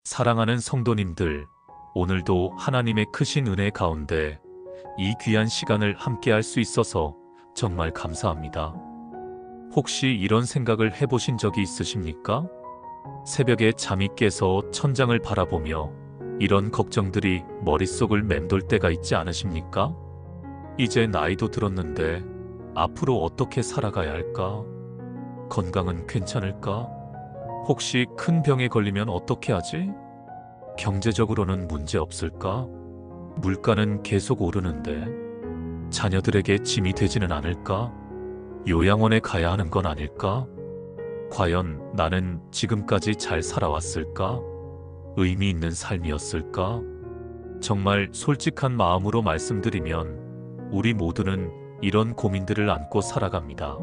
사랑하는 성도님들, 오늘도 하나님의 크신 은혜 가운데 이 귀한 시간을 함께 할 수 있어서 정말 감사합니다. 혹시 이런 생각을 해보신 적이 있으십니까? 새벽에 잠이 깨서 천장을 바라보며 이런 걱정들이 머릿속을 맴돌 때가 있지 않으십니까? 이제 나이도 들었는데 앞으로 어떻게 살아가야 할까? 건강은 괜찮을까? 혹시 큰 병에 걸리면 어떻게 하지? 경제적으로는 문제 없을까? 물가는 계속 오르는데 자녀들에게 짐이 되지는 않을까? 요양원에 가야 하는 건 아닐까? 과연 나는 지금까지 잘 살아왔을까? 의미 있는 삶이었을까? 정말 솔직한 마음으로 말씀드리면 우리 모두는 이런 고민들을 안고 살아갑니다.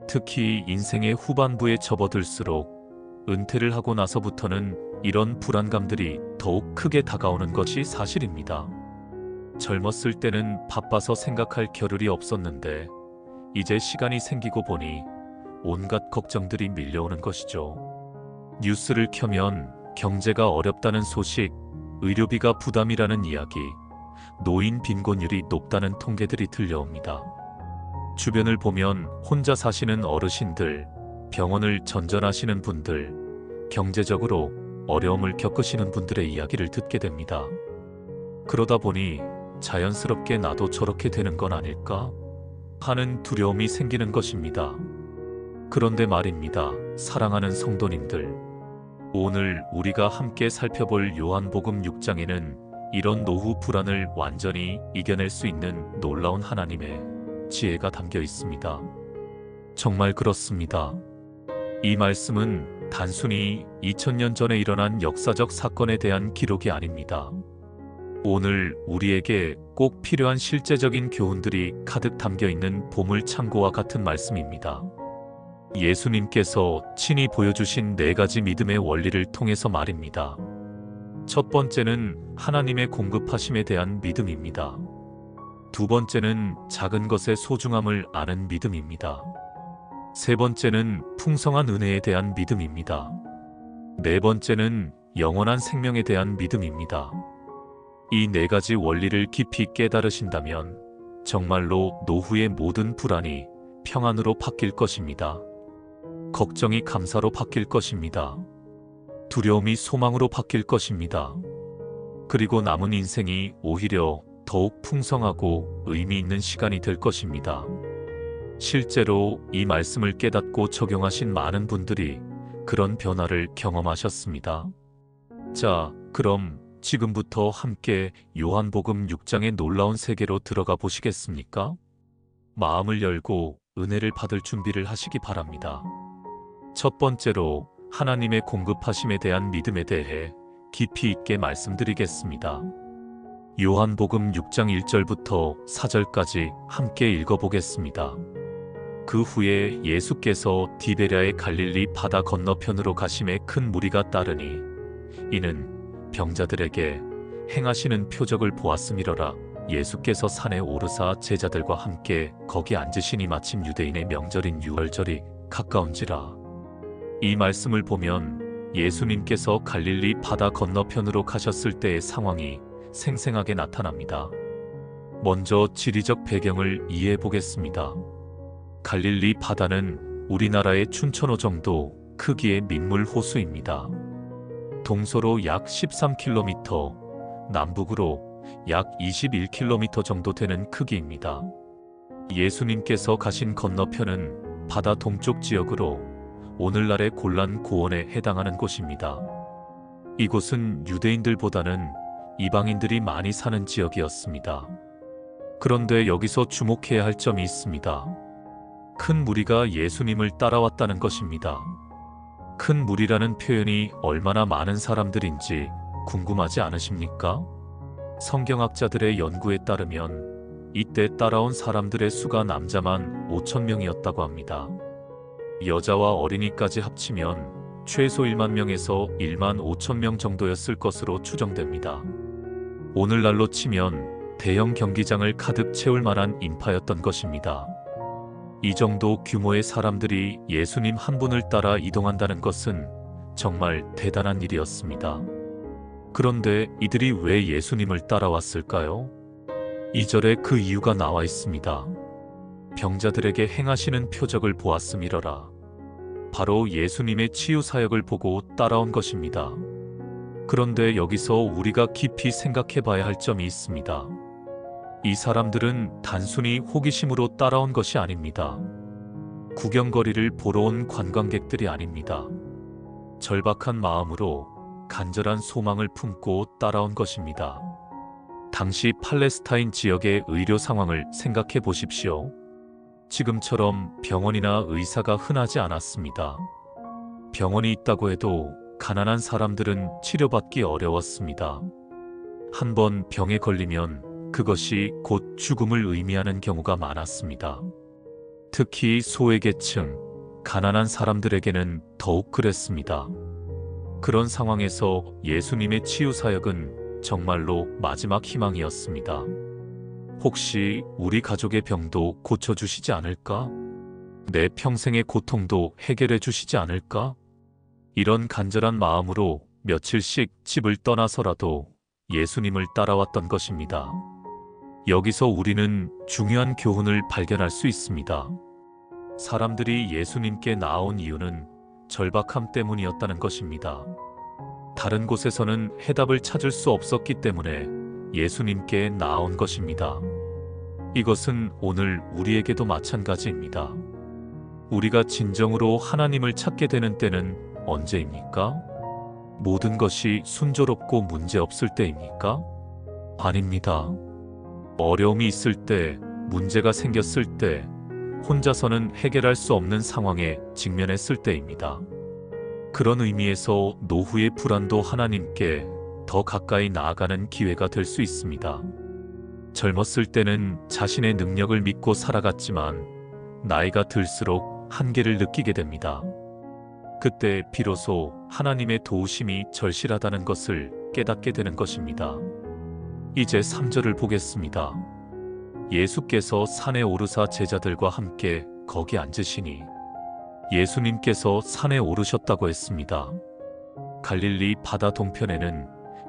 특히 인생의 후반부에 접어들수록 은퇴를 하고 나서부터는 이런 불안감들이 더욱 크게 다가오는 것이 사실입니다. 젊었을 때는 바빠서 생각할 겨를이 없었는데 이제 시간이 생기고 보니 온갖 걱정들이 밀려오는 것이죠. 뉴스를 켜면 경제가 어렵다는 소식, 의료비가 부담이라는 이야기, 노인 빈곤율이 높다는 통계들이 들려옵니다. 주변을 보면 혼자 사시는 어르신들, 병원을 전전하시는 분들, 경제적으로 어려움을 겪으시는 분들의 이야기를 듣게 됩니다. 그러다 보니 자연스럽게 나도 저렇게 되는 건 아닐까 하는 두려움이 생기는 것입니다. 그런데 말입니다. 사랑하는 성도님들, 오늘 우리가 함께 살펴볼 요한복음 6장에는 이런 노후 불안을 완전히 이겨낼 수 있는 놀라운 하나님의 지혜가 담겨 있습니다. 정말 그렇습니다. 이 말씀은 단순히 2000년 전에 일어난 역사적 사건에 대한 기록이 아닙니다. 오늘 우리에게 꼭 필요한 실제적인 교훈들이 가득 담겨 있는 보물 창고와 같은 말씀입니다. 예수님께서 친히 보여주신 4가지 믿음의 원리를 통해서 말입니다. 첫 번째는 하나님의 공급하심에 대한 믿음입니다. 두 번째는 작은 것의 소중함을 아는 믿음입니다. 세 번째는 풍성한 은혜에 대한 믿음입니다. 네 번째는 영원한 생명에 대한 믿음입니다. 이 4가지 원리를 깊이 깨달으신다면 정말로 노후의 모든 불안이 평안으로 바뀔 것입니다. 걱정이 감사로 바뀔 것입니다. 두려움이 소망으로 바뀔 것입니다. 그리고 남은 인생이 오히려 더욱 풍성하고 의미 있는 시간이 될 것입니다. 실제로 이 말씀을 깨닫고 적용하신 많은 분들이 그런 변화를 경험하셨습니다. 자, 그럼 지금부터 함께 요한복음 6장의 놀라운 세계로 들어가 보시겠습니까? 마음을 열고 은혜를 받을 준비를 하시기 바랍니다. 첫 번째로 하나님의 공급하심에 대한 믿음에 대해 깊이 있게 말씀드리겠습니다. 요한복음 6장 1절부터 4절까지 함께 읽어보겠습니다. 그 후에 예수께서 디베랴의 갈릴리 바다 건너편으로 가심에 큰 무리가 따르니 이는 병자들에게 행하시는 표적을 보았음이러라. 예수께서 산에 오르사 제자들과 함께 거기 앉으시니 마침 유대인의 명절인 유월절이 가까운지라. 이 말씀을 보면 예수님께서 갈릴리 바다 건너편으로 가셨을 때의 상황이 생생하게 나타납니다. 먼저 지리적 배경을 이해해 보겠습니다. 갈릴리 바다는 우리나라의 춘천호 정도 크기의 민물 호수입니다. 동서로 약 13km, 남북으로 약 21km 정도 되는 크기입니다. 예수님께서 가신 건너편은 바다 동쪽 지역으로 오늘날의 골란 고원에 해당하는 곳입니다. 이곳은 유대인들보다는 이방인들이 많이 사는 지역이었습니다. 그런데 여기서 주목해야 할 점이 있습니다. 큰 무리가 예수님을 따라왔다는 것입니다. 큰 무리라는 표현이 얼마나 많은 사람들인지 궁금하지 않으십니까? 성경학자들의 연구에 따르면 이때 따라온 사람들의 수가 남자만 5,000명이었다고 합니다. 여자와 어린이까지 합치면 최소 1만 명에서 1만 5천 명 정도였을 것으로 추정됩니다. 오늘날로 치면 대형 경기장을 가득 채울 만한 인파였던 것입니다. 이 정도 규모의 사람들이 예수님 한 분을 따라 이동한다는 것은 정말 대단한 일이었습니다. 그런데 이들이 왜 예수님을 따라왔을까요? 2절에 그 이유가 나와 있습니다. 병자들에게 행하시는 표적을 보았음이러라. 바로 예수님의 치유 사역을 보고 따라온 것입니다. 그런데 여기서 우리가 깊이 생각해 봐야 할 점이 있습니다. 이 사람들은 단순히 호기심으로 따라온 것이 아닙니다. 구경거리를 보러 온 관광객들이 아닙니다. 절박한 마음으로 간절한 소망을 품고 따라온 것입니다. 당시 팔레스타인 지역의 의료 상황을 생각해 보십시오. 지금처럼 병원이나 의사가 흔하지 않았습니다. 병원이 있다고 해도 가난한 사람들은 치료받기 어려웠습니다. 한 번 병에 걸리면 그것이 곧 죽음을 의미하는 경우가 많았습니다. 특히 소외계층, 가난한 사람들에게는 더욱 그랬습니다. 그런 상황에서 예수님의 치유 사역은 정말로 마지막 희망이었습니다. 혹시 우리 가족의 병도 고쳐주시지 않을까? 내 평생의 고통도 해결해 주시지 않을까? 이런 간절한 마음으로 며칠씩 집을 떠나서라도 예수님을 따라왔던 것입니다. 여기서 우리는 중요한 교훈을 발견할 수 있습니다. 사람들이 예수님께 나아온 이유는 절박함 때문이었다는 것입니다. 다른 곳에서는 해답을 찾을 수 없었기 때문에 예수님께 나아온 것입니다. 이것은 오늘 우리에게도 마찬가지입니다. 우리가 진정으로 하나님을 찾게 되는 때는 언제입니까? 모든 것이 순조롭고 문제없을 때입니까? 아닙니다. 어려움이 있을 때, 문제가 생겼을 때, 혼자서는 해결할 수 없는 상황에 직면했을 때입니다. 그런 의미에서 노후의 불안도 하나님께 더 가까이 나아가는 기회가 될 수 있습니다. 젊었을 때는 자신의 능력을 믿고 살아갔지만 나이가 들수록 한계를 느끼게 됩니다. 그때 비로소 하나님의 도우심이 절실하다는 것을 깨닫게 되는 것입니다. 이제 3절을 보겠습니다. 예수께서 산에 오르사 제자들과 함께 거기 앉으시니 예수님께서 산에 오르셨다고 했습니다. 갈릴리 바다 동편에는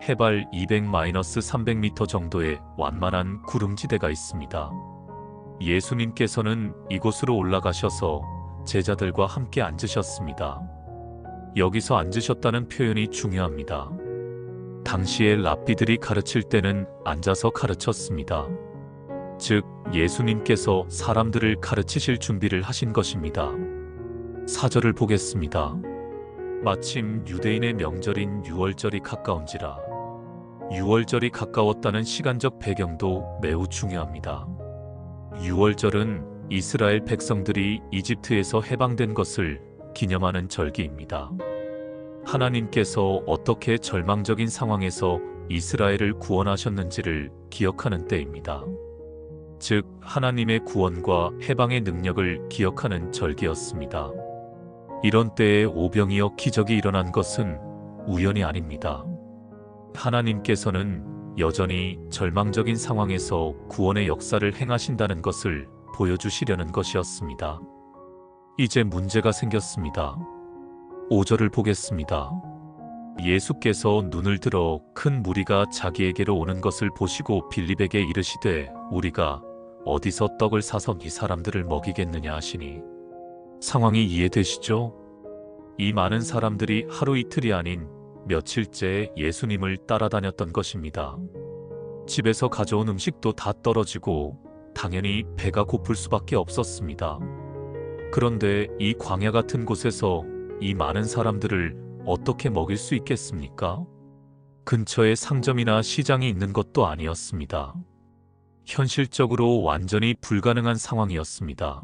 해발 200-300m 정도의 완만한 구름지대가 있습니다. 예수님께서는 이곳으로 올라가셔서 제자들과 함께 앉으셨습니다. 여기서 앉으셨다는 표현이 중요합니다. 당시의 랍비들이 가르칠 때는 앉아서 가르쳤습니다. 즉, 예수님께서 사람들을 가르치실 준비를 하신 것입니다. 4절을 보겠습니다. 마침 유대인의 명절인 유월절이 가까운지라. 유월절이 가까웠다는 시간적 배경도 매우 중요합니다. 유월절은 이스라엘 백성들이 이집트에서 해방된 것을 기념하는 절기입니다. 하나님께서 어떻게 절망적인 상황에서 이스라엘을 구원하셨는지를 기억하는 때입니다. 즉, 하나님의 구원과 해방의 능력을 기억하는 절기였습니다. 이런 때에 오병이어 기적이 일어난 것은 우연이 아닙니다. 하나님께서는 여전히 절망적인 상황에서 구원의 역사를 행하신다는 것을 보여주시려는 것이었습니다. 이제 문제가 생겼습니다. 5절을 보겠습니다. 예수께서 눈을 들어 큰 무리가 자기에게로 오는 것을 보시고 빌립에게 이르시되 우리가 어디서 떡을 사서 이 사람들을 먹이겠느냐 하시니. 상황이 이해되시죠? 이 많은 사람들이 하루 이틀이 아닌 며칠째 예수님을 따라다녔던 것입니다. 집에서 가져온 음식도 다 떨어지고 당연히 배가 고플 수밖에 없었습니다. 그런데 이 광야 같은 곳에서 이 많은 사람들을 어떻게 먹일 수 있겠습니까? 근처에 상점이나 시장이 있는 것도 아니었습니다. 현실적으로 완전히 불가능한 상황이었습니다.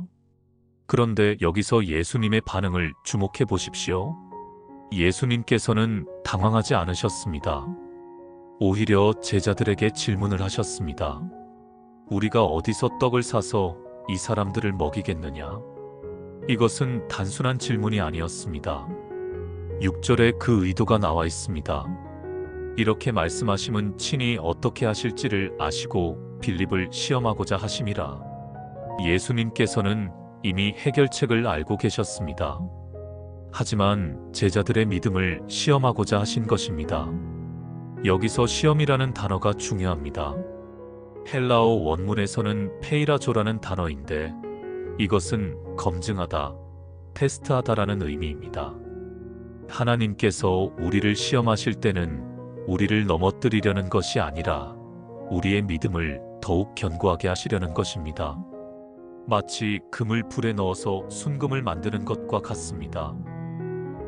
그런데 여기서 예수님의 반응을 주목해 보십시오. 예수님께서는 당황하지 않으셨습니다. 오히려 제자들에게 질문을 하셨습니다. 우리가 어디서 떡을 사서 이 사람들을 먹이겠느냐? 이것은 단순한 질문이 아니었습니다. 6절에 그 의도가 나와 있습니다. 이렇게 말씀하심은 친히 어떻게 하실지를 아시고 빌립을 시험하고자 하심이라. 예수님께서는 이미 해결책을 알고 계셨습니다. 하지만 제자들의 믿음을 시험하고자 하신 것입니다. 여기서 시험이라는 단어가 중요합니다. 헬라어 원문에서는 페이라조라는 단어인데 이것은 검증하다, 테스트하다라는 의미입니다. 하나님께서 우리를 시험하실 때는 우리를 넘어뜨리려는 것이 아니라 우리의 믿음을 더욱 견고하게 하시려는 것입니다. 마치 금을 불에 넣어서 순금을 만드는 것과 같습니다.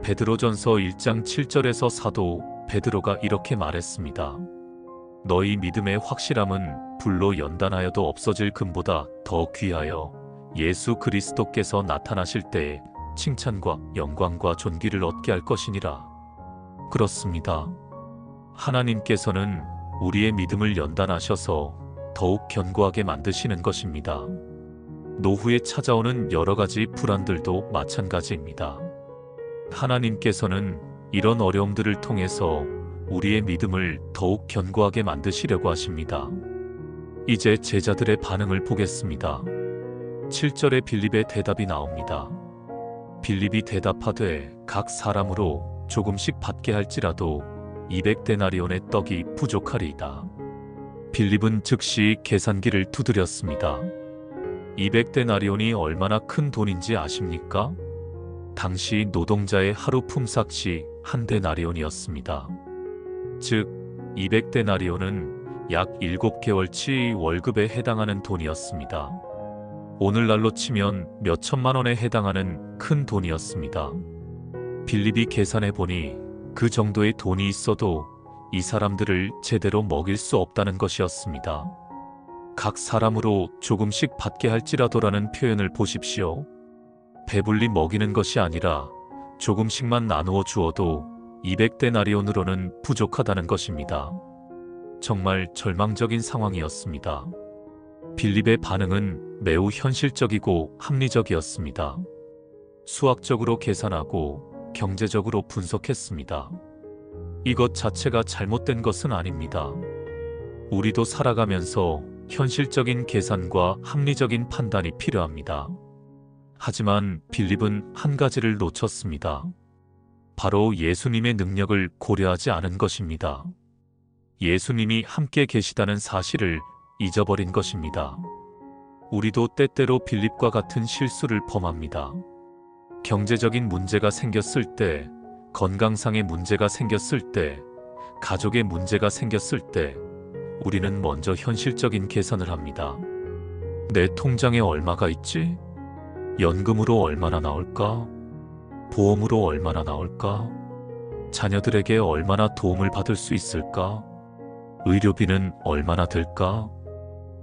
베드로전서 1장 7절에서 사도 베드로가 이렇게 말했습니다. 너희 믿음의 확실함은 불로 연단하여도 없어질 금보다 더 귀하여 예수 그리스도께서 나타나실 때에 칭찬과 영광과 존귀를 얻게 할 것이니라. 그렇습니다. 하나님께서는 우리의 믿음을 연단하셔서 더욱 견고하게 만드시는 것입니다. 노후에 찾아오는 여러 가지 불안들도 마찬가지입니다. 하나님께서는 이런 어려움들을 통해서 우리의 믿음을 더욱 견고하게 만드시려고 하십니다. 이제 제자들의 반응을 보겠습니다. 7절에 빌립의 대답이 나옵니다. 빌립이 대답하되 각 사람으로 조금씩 받게 할지라도 200데나리온의 떡이 부족하리이다. 빌립은 즉시 계산기를 두드렸습니다. 200데나리온이 얼마나 큰 돈인지 아십니까? 당시 노동자의 하루 품삯이 한 데나리온이었습니다. 즉 200데나리온은 약 7개월치 월급에 해당하는 돈이었습니다. 오늘날로 치면 몇 천만 원에 해당하는 큰 돈이었습니다. 빌립이 계산해 보니 그 정도의 돈이 있어도 이 사람들을 제대로 먹일 수 없다는 것이었습니다. 각 사람으로 조금씩 받게 할지라도라는 표현을 보십시오. 배불리 먹이는 것이 아니라 조금씩만 나누어 주어도 200데나리온으로는 부족하다는 것입니다. 정말 절망적인 상황이었습니다. 빌립의 반응은 매우 현실적이고 합리적이었습니다. 수학적으로 계산하고 경제적으로 분석했습니다. 이것 자체가 잘못된 것은 아닙니다. 우리도 살아가면서 현실적인 계산과 합리적인 판단이 필요합니다. 하지만 빌립은 한 가지를 놓쳤습니다. 바로 예수님의 능력을 고려하지 않은 것입니다. 예수님이 함께 계시다는 사실을 잊어버린 것입니다. 우리도 때때로 빌립과 같은 실수를 범합니다. 경제적인 문제가 생겼을 때, 건강상의 문제가 생겼을 때, 가족의 문제가 생겼을 때 우리는 먼저 현실적인 계산을 합니다. 내 통장에 얼마가 있지? 연금으로 얼마나 나올까? 보험으로 얼마나 나올까? 자녀들에게 얼마나 도움을 받을 수 있을까? 의료비는 얼마나 들까?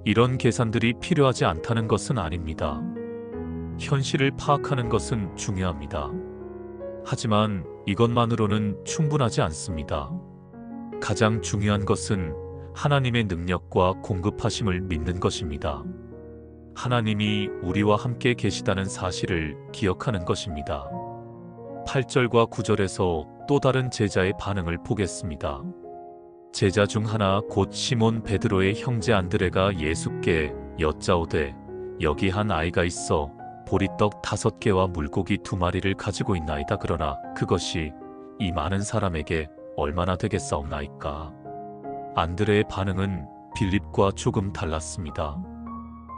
이런 계산들이 필요하지 않다는 것은 아닙니다. 현실을 파악하는 것은 중요합니다. 하지만 이것만으로는 충분하지 않습니다. 가장 중요한 것은 하나님의 능력과 공급하심을 믿는 것입니다. 하나님이 우리와 함께 계시다는 사실을 기억하는 것입니다. 8절과 9절에서 또 다른 제자의 반응을 보겠습니다. 제자 중 하나 곧 시몬 베드로의 형제 안드레가 예수께 여짜오되 여기 한 아이가 있어 보리떡 5개와 물고기 2마리를 가지고 있나이다. 그러나 그것이 이 많은 사람에게 얼마나 되겠사옵나이까. 안드레의 반응은 빌립과 조금 달랐습니다.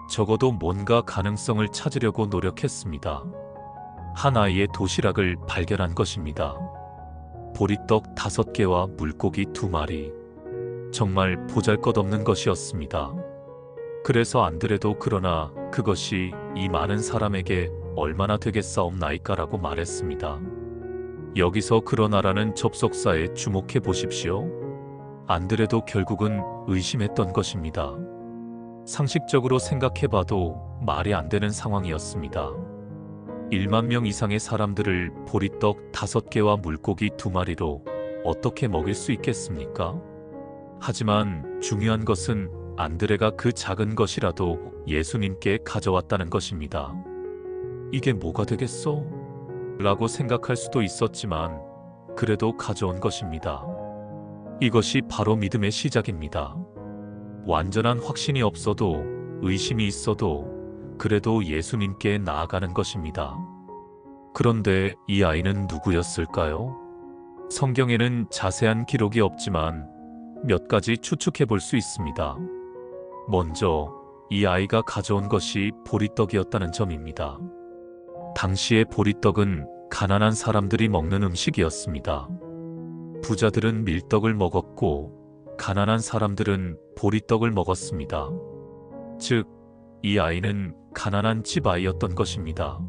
적어도 뭔가 가능성을 찾으려고 노력했습니다. 한 아이의 도시락을 발견한 것입니다. 보리떡 5개와 물고기 2마리. 정말 보잘것없는 것이었습니다. 그래서 안드레도 그러나 그것이 이 많은 사람에게 얼마나 되겠사옵나이까라고 말했습니다. 여기서 그러나라는 접속사에 주목해 보십시오. 안드레도 결국은 의심했던 것입니다. 상식적으로 생각해봐도 말이 안 되는 상황이었습니다. 1만 명 이상의 사람들을 보리떡 5개와 물고기 2마리로 어떻게 먹일 수 있겠습니까? 하지만 중요한 것은 안드레가 그 작은 것이라도 예수님께 가져왔다는 것입니다. 이게 뭐가 되겠어? 라고 생각할 수도 있었지만 그래도 가져온 것입니다. 이것이 바로 믿음의 시작입니다. 완전한 확신이 없어도 의심이 있어도 그래도 예수님께 나아가는 것입니다. 그런데 이 아이는 누구였을까요? 성경에는 자세한 기록이 없지만 몇 가지 추측해 볼 수 있습니다. 먼저 이 아이가 가져온 것이 보리떡이었다는 점입니다. 당시의 보리떡은 가난한 사람들이 먹는 음식이었습니다. 부자들은 밀떡을 먹었고 가난한 사람들은 보리떡을 먹었습니다. 즉, 이 아이는 가난한 집 아이였던 것입니다.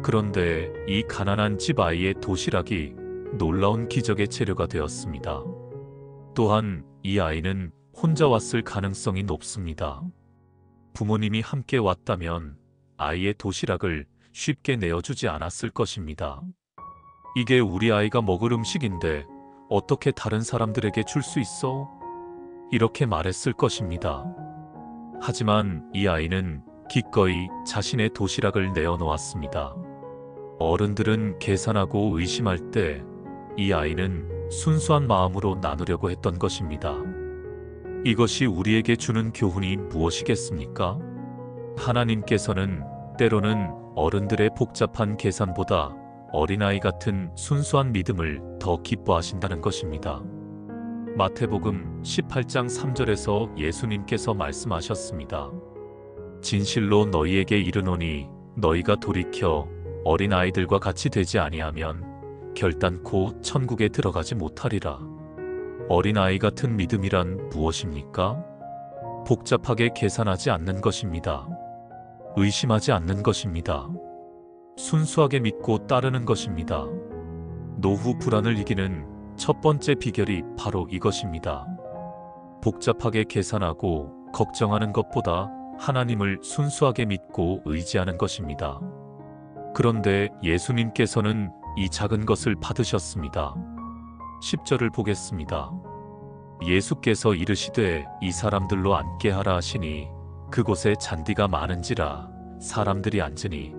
그런데 이 가난한 집 아이의 도시락이 놀라운 기적의 재료가 되었습니다. 또한 이 아이는 혼자 왔을 가능성이 높습니다. 부모님이 함께 왔다면 아이의 도시락을 쉽게 내어주지 않았을 것입니다. 이게 우리 아이가 먹을 음식인데 어떻게 다른 사람들에게 줄 수 있어? 이렇게 말했을 것입니다. 하지만 이 아이는 기꺼이 자신의 도시락을 내어놓았습니다. 어른들은 계산하고 의심할 때 이 아이는 순수한 마음으로 나누려고 했던 것입니다. 이것이 우리에게 주는 교훈이 무엇이겠습니까? 하나님께서는 때로는 어른들의 복잡한 계산보다 어린아이 같은 순수한 믿음을 더 기뻐하신다는 것입니다. 마태복음 18장 3절에서 예수님께서 말씀하셨습니다. 진실로 너희에게 이르노니 너희가 돌이켜 어린아이들과 같이 되지 아니하면 결단코 천국에 들어가지 못하리라. 어린아이 같은 믿음이란 무엇입니까? 복잡하게 계산하지 않는 것입니다. 의심하지 않는 것입니다. 순수하게 믿고 따르는 것입니다. 노후 불안을 이기는 첫 번째 비결이 바로 이것입니다. 복잡하게 계산하고 걱정하는 것보다 하나님을 순수하게 믿고 의지하는 것입니다. 그런데 예수님께서는 이 작은 것을 받으셨습니다. 10절을 보겠습니다. 예수께서 이르시되 이 사람들로 앉게 하라 하시니 그곳에 잔디가 많은지라 사람들이 앉으니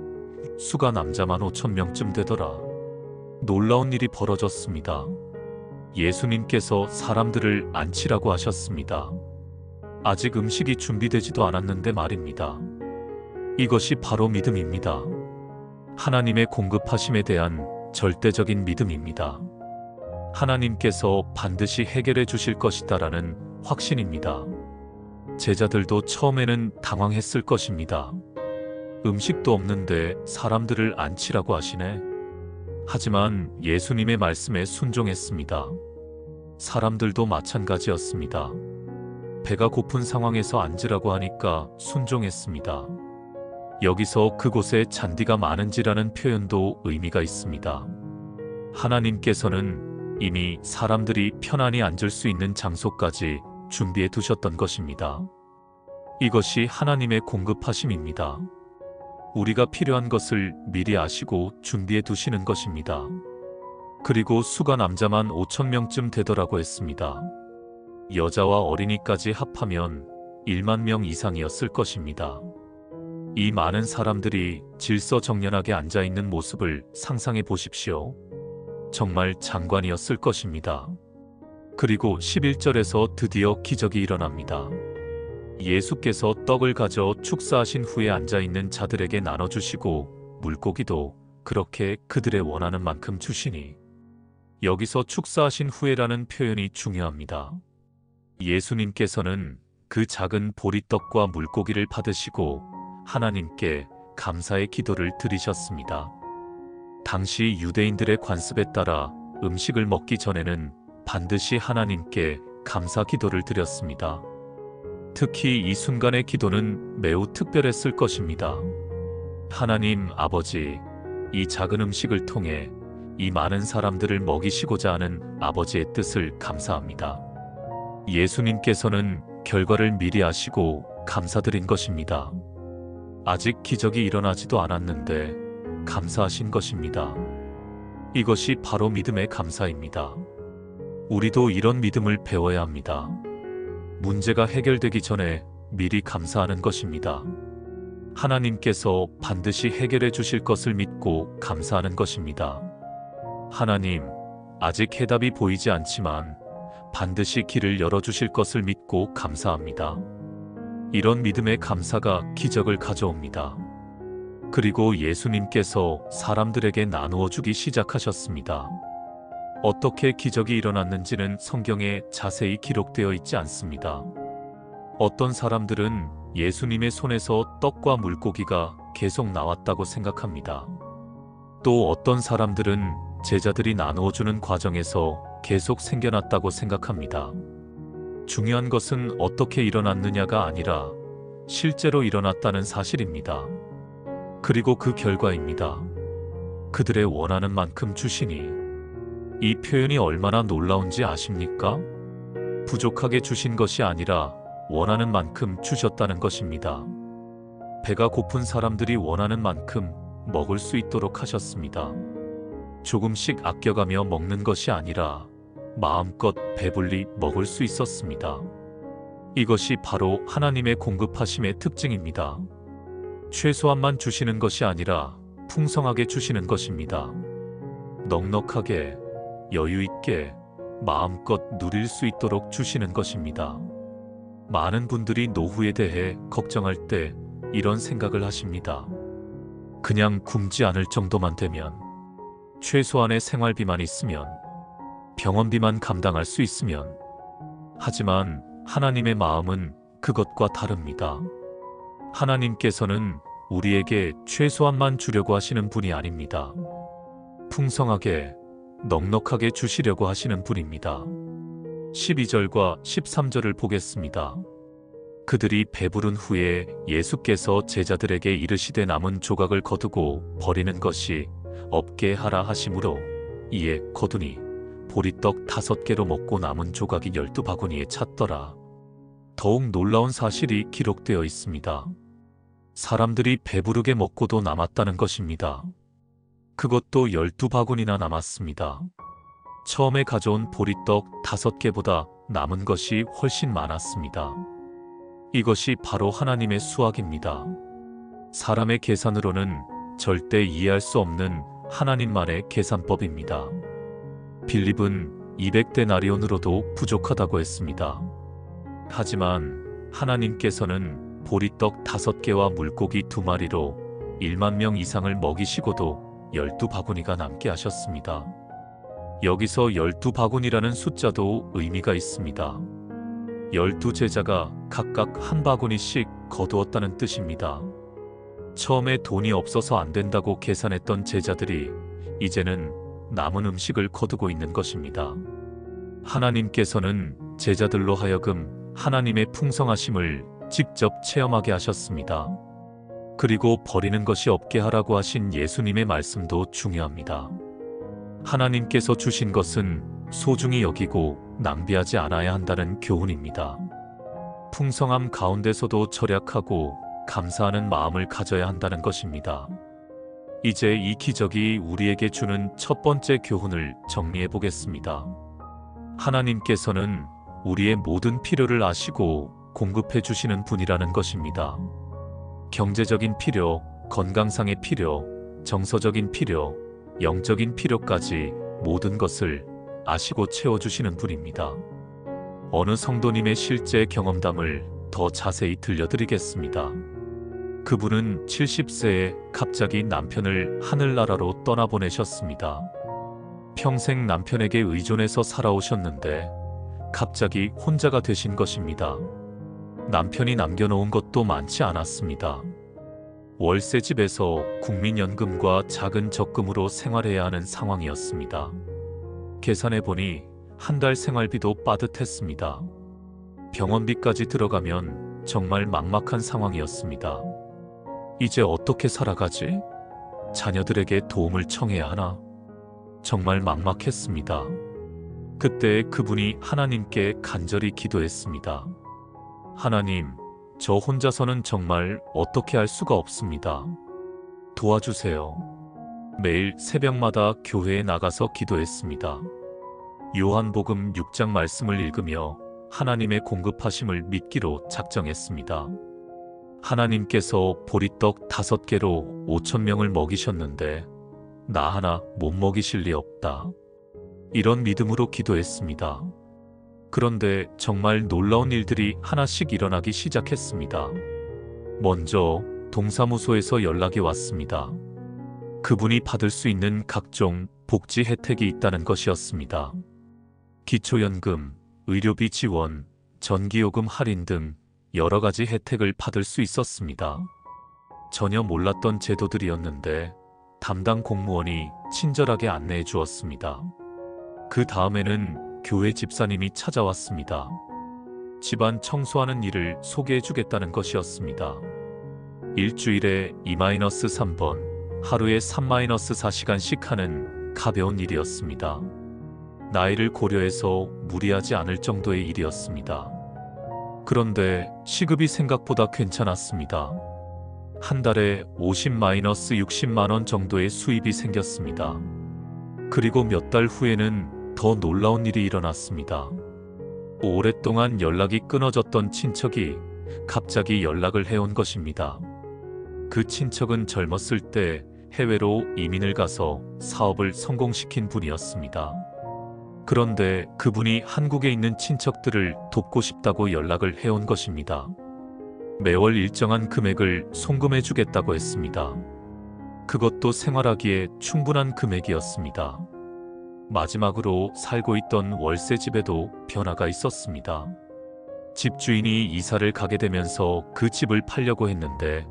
수가 남자만 5,000명쯤 되더라. 놀라운 일이 벌어졌습니다. 예수님께서 사람들을 앉히라고 하셨습니다. 아직 음식이 준비되지도 않았는데 말입니다. 이것이 바로 믿음입니다. 하나님의 공급하심에 대한 절대적인 믿음입니다. 하나님께서 반드시 해결해 주실 것이다라는 확신입니다. 제자들도 처음에는 당황했을 것입니다. 음식도 없는데 사람들을 앉히라고 하시네. 하지만 예수님의 말씀에 순종했습니다. 사람들도 마찬가지였습니다. 배가 고픈 상황에서 앉으라고 하니까 순종했습니다. 여기서 그곳에 잔디가 많은지라는 표현도 의미가 있습니다. 하나님께서는 이미 사람들이 편안히 앉을 수 있는 장소까지 준비해 두셨던 것입니다. 이것이 하나님의 공급하심입니다. 우리가 필요한 것을 미리 아시고 준비해 두시는 것입니다. 그리고 수가 남자만 5,000명쯤 되더라고 했습니다. 여자와 어린이까지 합하면 1만 명 이상이었을 것입니다. 이 많은 사람들이 질서정연하게 앉아있는 모습을 상상해 보십시오. 정말 장관이었을 것입니다. 그리고 11절에서 드디어 기적이 일어납니다. 예수께서 떡을 가져 축사하신 후에 앉아있는 자들에게 나눠주시고 물고기도 그렇게 그들의 원하는 만큼 주시니, 여기서 축사하신 후에라는 표현이 중요합니다. 예수님께서는 그 작은 보리떡과 물고기를 받으시고 하나님께 감사의 기도를 드리셨습니다. 당시 유대인들의 관습에 따라 음식을 먹기 전에는 반드시 하나님께 감사 기도를 드렸습니다. 특히 이 순간의 기도는 매우 특별했을 것입니다. 하나님 아버지, 이 작은 음식을 통해 이 많은 사람들을 먹이시고자 하는 아버지의 뜻을 감사합니다. 예수님께서는 결과를 미리 아시고 감사드린 것입니다. 아직 기적이 일어나지도 않았는데 감사하신 것입니다. 이것이 바로 믿음의 감사입니다. 우리도 이런 믿음을 배워야 합니다. 문제가 해결되기 전에 미리 감사하는 것입니다. 하나님께서 반드시 해결해 주실 것을 믿고 감사하는 것입니다. 하나님, 아직 해답이 보이지 않지만 반드시 길을 열어주실 것을 믿고 감사합니다. 이런 믿음의 감사가 기적을 가져옵니다. 그리고 예수님께서 사람들에게 나누어 주기 시작하셨습니다. 어떻게 기적이 일어났는지는 성경에 자세히 기록되어 있지 않습니다. 어떤 사람들은 예수님의 손에서 떡과 물고기가 계속 나왔다고 생각합니다. 또 어떤 사람들은 제자들이 나누어 주는 과정에서 계속 생겨났다고 생각합니다. 중요한 것은 어떻게 일어났느냐가 아니라 실제로 일어났다는 사실입니다. 그리고 그 결과입니다. 그들의 원하는 만큼 주시니. 이 표현이 얼마나 놀라운지 아십니까? 부족하게 주신 것이 아니라 원하는 만큼 주셨다는 것입니다. 배가 고픈 사람들이 원하는 만큼 먹을 수 있도록 하셨습니다. 조금씩 아껴가며 먹는 것이 아니라 마음껏 배불리 먹을 수 있었습니다. 이것이 바로 하나님의 공급하심의 특징입니다. 최소한만 주시는 것이 아니라 풍성하게 주시는 것입니다. 넉넉하게, 여유있게, 마음껏 누릴 수 있도록 주시는 것입니다. 많은 분들이 노후에 대해 걱정할 때 이런 생각을 하십니다. 그냥 굶지 않을 정도만 되면, 최소한의 생활비만 있으면, 병원비만 감당할 수 있으면. 하지만 하나님의 마음은 그것과 다릅니다. 하나님께서는 우리에게 최소한만 주려고 하시는 분이 아닙니다. 풍성하게, 넉넉하게 주시려고 하시는 분입니다. 12절과 13절을 보겠습니다. 그들이 배부른 후에 예수께서 제자들에게 이르시되 남은 조각을 거두고 버리는 것이 없게 하라 하시므로 이에 거두니 보리떡 5개로 먹고 남은 조각이 12바구니에 찼더라. 더욱 놀라운 사실이 기록되어 있습니다. 사람들이 배부르게 먹고도 남았다는 것입니다. 그것도 12바구니나 남았습니다. 처음에 가져온 보리떡 5개보다 남은 것이 훨씬 많았습니다. 이것이 바로 하나님의 수확입니다. 사람의 계산으로는 절대 이해할 수 없는 하나님만의 계산법입니다. 빌립은 200데나리온으로도 부족하다고 했습니다. 하지만 하나님께서는 보리떡 5개와 물고기 2마리로 1만 명 이상을 먹이시고도 12바구니가 남게 하셨습니다. 여기서 12바구니라는 숫자도 의미가 있습니다. 12제자가 각각 한 바구니씩 거두었다는 뜻입니다. 처음에 돈이 없어서 안 된다고 계산했던 제자들이 이제는 남은 음식을 거두고 있는 것입니다. 하나님께서는 제자들로 하여금 하나님의 풍성하심을 직접 체험하게 하셨습니다. 그리고 버리는 것이 없게 하라고 하신 예수님의 말씀도 중요합니다. 하나님께서 주신 것은 소중히 여기고 낭비하지 않아야 한다는 교훈입니다. 풍성함 가운데서도 절약하고 감사하는 마음을 가져야 한다는 것입니다. 이제 이 기적이 우리에게 주는 첫 번째 교훈을 정리해 보겠습니다. 하나님께서는 우리의 모든 필요를 아시고 공급해 주시는 분이라는 것입니다. 경제적인 필요, 건강상의 필요, 정서적인 필요, 영적인 필요까지 모든 것을 아시고 채워주시는 분입니다. 어느 성도님의 실제 경험담을 더 자세히 들려드리겠습니다. 그분은 70세에 갑자기 남편을 하늘나라로 떠나보내셨습니다. 평생 남편에게 의존해서 살아오셨는데 갑자기 혼자가 되신 것입니다. 남편이 남겨놓은 것도 많지 않았습니다. 월세집에서 국민연금과 작은 적금으로 생활해야 하는 상황이었습니다. 계산해보니 한 달 생활비도 빠듯했습니다. 병원비까지 들어가면 정말 막막한 상황이었습니다. 이제 어떻게 살아가지? 자녀들에게 도움을 청해야 하나? 정말 막막했습니다. 그때 그분이 하나님께 간절히 기도했습니다. 하나님, 저 혼자서는 정말 어떻게 할 수가 없습니다. 도와주세요. 매일 새벽마다 교회에 나가서 기도했습니다. 요한복음 6장 말씀을 읽으며 하나님의 공급하심을 믿기로 작정했습니다. 하나님께서 보리떡 5개로 5,000명을 먹이셨는데 나 하나 못 먹이실 리 없다. 이런 믿음으로 기도했습니다. 그런데 정말 놀라운 일들이 하나씩 일어나기 시작했습니다. 먼저 동사무소에서 연락이 왔습니다. 그분이 받을 수 있는 각종 복지 혜택이 있다는 것이었습니다. 기초연금, 의료비 지원, 전기요금 할인 등 여러 가지 혜택을 받을 수 있었습니다. 전혀 몰랐던 제도들이었는데 담당 공무원이 친절하게 안내해 주었습니다. 그 다음에는 교회 집사님이 찾아왔습니다. 집안 청소하는 일을 소개해 주겠다는 것이었습니다. 일주일에 2-3번, 하루에 3-4시간씩 하는 가벼운 일이었습니다. 나이를 고려해서 무리하지 않을 정도의 일이었습니다. 그런데 시급이 생각보다 괜찮았습니다. 한 달에 50-60만 원 정도의 수입이 생겼습니다. 그리고 몇 달 후에는 더 놀라운 일이 일어났습니다. 오랫동안 연락이 끊어졌던 친척이 갑자기 연락을 해온 것입니다. 그 친척은 젊었을 때 해외로 이민을 가서 사업을 성공시킨 분이었습니다. 그런데 그분이 한국에 있는 친척들을 돕고 싶다고 연락을 해온 것입니다. 매월 일정한 금액을 송금해 주겠다고 했습니다. 그것도 생활하기에 충분한 금액이었습니다. 마지막으로 살고 있던 월세 집에도 변화가 있었습니다. 집주인이 이사를 가게 되면서 그 집을 팔려고 했는데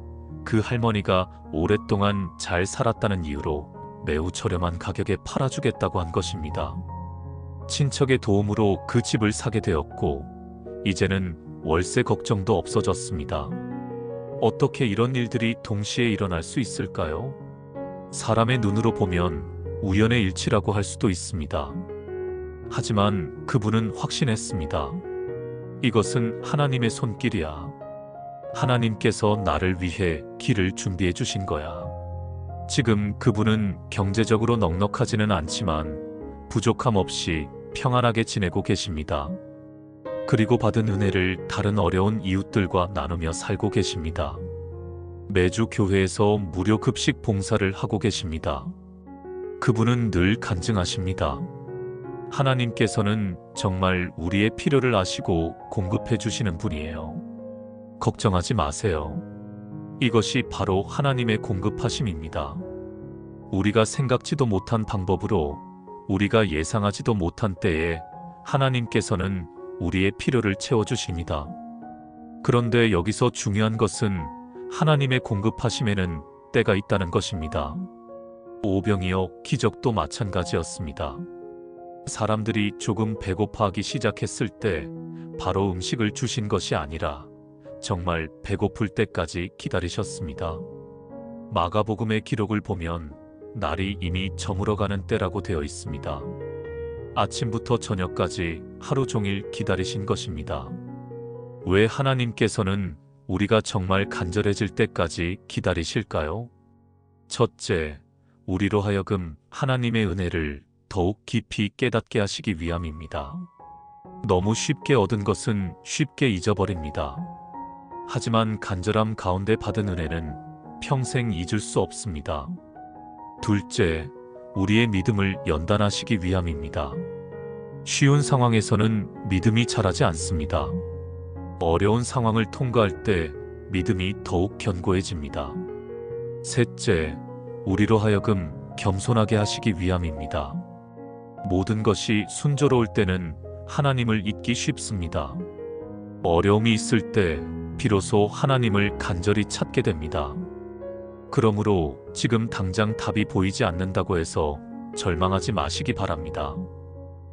그 할머니가 오랫동안 잘 살았다는 이유로 매우 저렴한 가격에 팔아주겠다고 한 것입니다. 친척의 도움으로 그 집을 사게 되었고 이제는 월세 걱정도 없어졌습니다. 어떻게 이런 일들이 동시에 일어날 수 있을까요? 사람의 눈으로 보면 우연의 일치라고 할 수도 있습니다. 하지만 그분은 확신했습니다. 이것은 하나님의 손길이야. 하나님께서 나를 위해 길을 준비해 주신 거야. 지금 그분은 경제적으로 넉넉하지는 않지만 부족함 없이 평안하게 지내고 계십니다. 그리고 받은 은혜를 다른 어려운 이웃들과 나누며 살고 계십니다. 매주 교회에서 무료 급식 봉사를 하고 계십니다. 그분은 늘 간증하십니다. 하나님께서는 정말 우리의 필요를 아시고 공급해 주시는 분이에요. 걱정하지 마세요. 이것이 바로 하나님의 공급하심입니다. 우리가 생각지도 못한 방법으로 우리가 예상하지도 못한 때에 하나님께서는 우리의 필요를 채워주십니다. 그런데 여기서 중요한 것은 하나님의 공급하심에는 때가 있다는 것입니다. 오병이어 기적도 마찬가지였습니다. 사람들이 조금 배고파하기 시작했을 때 바로 음식을 주신 것이 아니라 정말 배고플 때까지 기다리셨습니다. 마가복음의 기록을 보면 날이 이미 저물어가는 때라고 되어 있습니다. 아침부터 저녁까지 하루 종일 기다리신 것입니다. 왜 하나님께서는 우리가 정말 간절해질 때까지 기다리실까요? 첫째, 우리로 하여금 하나님의 은혜를 더욱 깊이 깨닫게 하시기 위함입니다. 너무 쉽게 얻은 것은 쉽게 잊어버립니다. 하지만 간절함 가운데 받은 은혜는 평생 잊을 수 없습니다. 둘째, 우리의 믿음을 연단하시기 위함입니다. 쉬운 상황에서는 믿음이 자라지 않습니다. 어려운 상황을 통과할 때 믿음이 더욱 견고해집니다. 셋째, 우리로 하여금 겸손하게 하시기 위함입니다. 모든 것이 순조로울 때는 하나님을 잊기 쉽습니다. 어려움이 있을 때 비로소 하나님을 간절히 찾게 됩니다. 그러므로 지금 당장 답이 보이지 않는다고 해서 절망하지 마시기 바랍니다.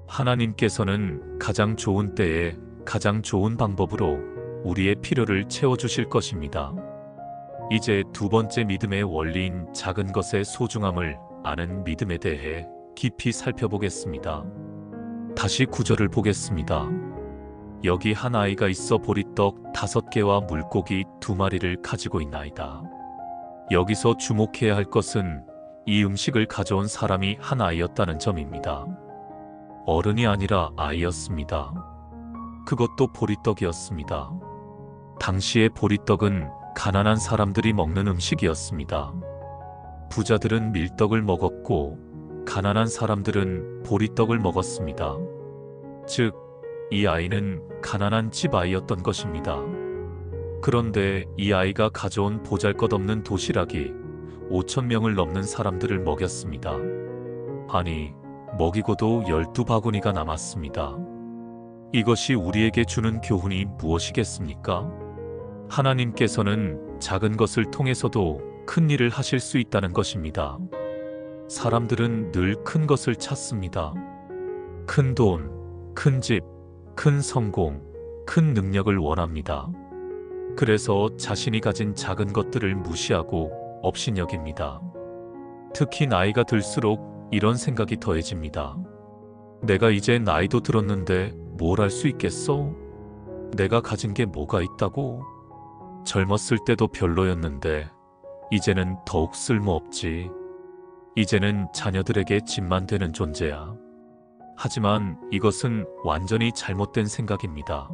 하나님께서는 가장 좋은 때에 가장 좋은 방법으로 우리의 필요를 채워주실 것입니다. 이제 두 번째 믿음의 원리인 작은 것의 소중함을 아는 믿음에 대해 깊이 살펴보겠습니다. 다시 구절을 보겠습니다. 여기 한 아이가 있어 보리떡 5개와 물고기 2마리를 가지고 있나이다. 여기서 주목해야 할 것은 이 음식을 가져온 사람이 한 아이였다는 점입니다. 어른이 아니라 아이였습니다. 그것도 보리떡이었습니다. 당시의 보리떡은 가난한 사람들이 먹는 음식이었습니다. 부자들은 밀떡을 먹었고 가난한 사람들은 보리떡을 먹었습니다. 즉, 이 아이는 가난한 집 아이였던 것입니다. 그런데 이 아이가 가져온 보잘것없는 도시락이 5천 명을 넘는 사람들을 먹였습니다. 아니, 먹이고도 12바구니가 남았습니다. 이것이 우리에게 주는 교훈이 무엇이겠습니까? 하나님께서는 작은 것을 통해서도 큰 일을 하실 수 있다는 것입니다. 사람들은 늘 큰 것을 찾습니다. 큰 돈, 큰 집, 큰 성공, 큰 능력을 원합니다. 그래서 자신이 가진 작은 것들을 무시하고 업신여깁니다. 특히 나이가 들수록 이런 생각이 더해집니다. 내가 이제 나이도 들었는데 뭘 할 수 있겠어? 내가 가진 게 뭐가 있다고? 젊었을 때도 별로였는데 이제는 더욱 쓸모없지. 이제는 자녀들에게 짐만 되는 존재야. 하지만 이것은 완전히 잘못된 생각입니다.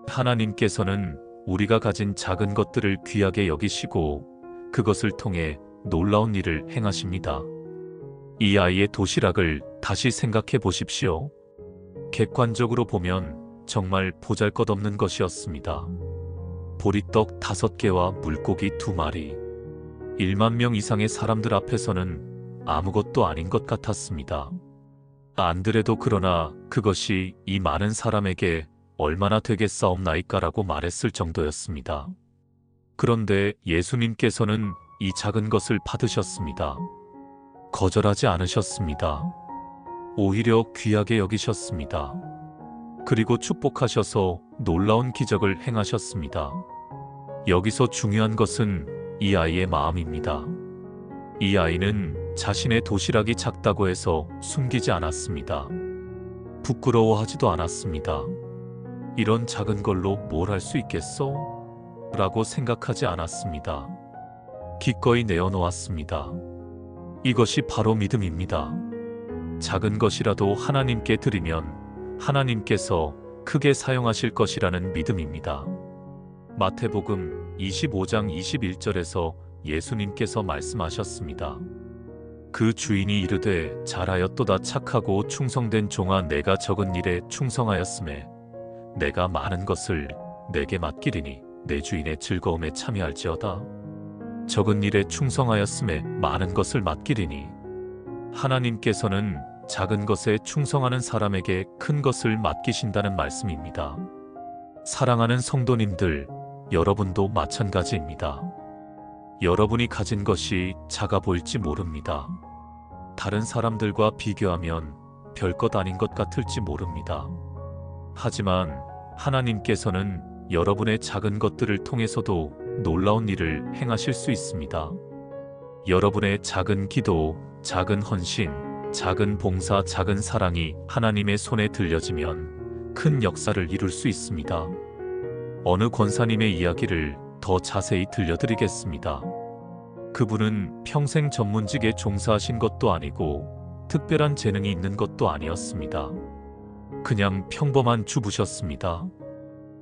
하나님께서는 우리가 가진 작은 것들을 귀하게 여기시고 그것을 통해 놀라운 일을 행하십니다. 이 아이의 도시락을 다시 생각해 보십시오. 객관적으로 보면 정말 보잘것없는 것이었습니다. 보리떡 5개와 물고기 2마리. 1만 명 이상의 사람들 앞에서는 아무것도 아닌 것 같았습니다. 안드레도 그러나 그것이 이 많은 사람에게 얼마나 되겠사옵나이까라고 말했을 정도였습니다. 그런데 예수님께서는 이 작은 것을 받으셨습니다. 거절하지 않으셨습니다. 오히려 귀하게 여기셨습니다. 그리고 축복하셔서 놀라운 기적을 행하셨습니다. 여기서 중요한 것은 이 아이의 마음입니다. 이 아이는 자신의 도시락이 작다고 해서 숨기지 않았습니다. 부끄러워하지도 않았습니다. 이런 작은 걸로 뭘 할 수 있겠어? 라고 생각하지 않았습니다. 기꺼이 내어놓았습니다. 이것이 바로 믿음입니다. 작은 것이라도 하나님께 드리면 하나님께서 크게 사용하실 것이라는 믿음입니다. 마태복음 25장 21절에서 예수님께서 말씀하셨습니다. 그 주인이 이르되 잘하였도다 착하고 충성된 종아 내가 적은 일에 충성하였음에 내가 많은 것을 내게 맡기리니 내 주인의 즐거움에 참여할지어다. 적은 일에 충성하였음에 많은 것을 맡기리니 하나님께서는 작은 것에 충성하는 사람에게 큰 것을 맡기신다는 말씀입니다. 사랑하는 성도님들, 여러분도 마찬가지입니다. 여러분이 가진 것이 작아 보일지 모릅니다. 다른 사람들과 비교하면 별것 아닌 것 같을지 모릅니다. 하지만 하나님께서는 여러분의 작은 것들을 통해서도 놀라운 일을 행하실 수 있습니다. 여러분의 작은 기도, 작은 헌신, 작은 봉사, 작은 사랑이 하나님의 손에 들려지면 큰 역사를 이룰 수 있습니다. 어느 권사님의 이야기를 더 자세히 들려드리겠습니다. 그분은 평생 전문직에 종사하신 것도 아니고 특별한 재능이 있는 것도 아니었습니다. 그냥 평범한 주부셨습니다.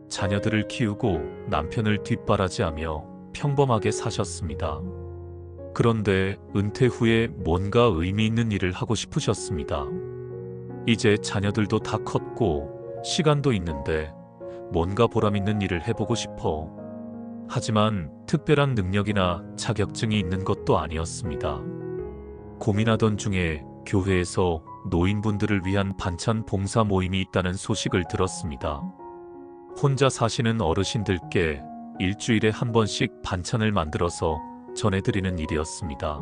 자녀들을 키우고 남편을 뒷바라지하며 평범하게 사셨습니다. 그런데 은퇴 후에 뭔가 의미 있는 일을 하고 싶으셨습니다. 이제 자녀들도 다 컸고 시간도 있는데 뭔가 보람 있는 일을 해보고 싶어. 하지만 특별한 능력이나 자격증이 있는 것도 아니었습니다. 고민하던 중에 교회에서 노인분들을 위한 반찬 봉사 모임이 있다는 소식을 들었습니다. 혼자 사시는 어르신들께 일주일에 한 번씩 반찬을 만들어서 전해드리는 일이었습니다.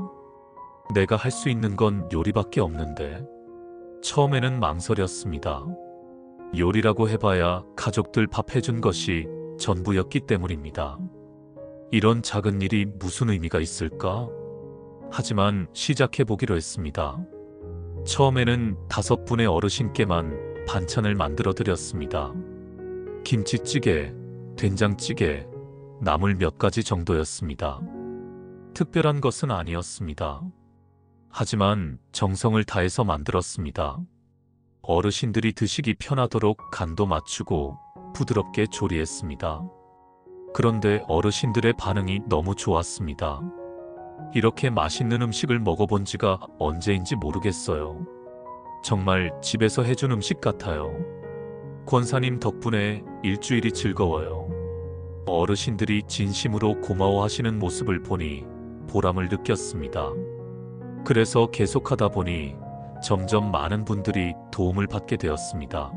내가 할 수 있는 건 요리밖에 없는데. 처음에는 망설였습니다. 요리라고 해봐야 가족들 밥 해준 것이 전부였기 때문입니다. 이런 작은 일이 무슨 의미가 있을까? 하지만 시작해보기로 했습니다. 처음에는 5분의 어르신께만 반찬을 만들어 드렸습니다. 김치찌개, 된장찌개, 나물 몇 가지 정도였습니다. 특별한 것은 아니었습니다. 하지만 정성을 다해서 만들었습니다. 어르신들이 드시기 편하도록 간도 맞추고 부드럽게 조리했습니다. 그런데 어르신들의 반응이 너무 좋았습니다. 이렇게 맛있는 음식을 먹어본 지가 언제인지 모르겠어요. 정말 집에서 해준 음식 같아요. 권사님 덕분에 일주일이 즐거워요. 어르신들이 진심으로 고마워하시는 모습을 보니 보람을 느꼈습니다. 그래서 계속하다 보니 점점 많은 분들이 도움을 받게 되었습니다.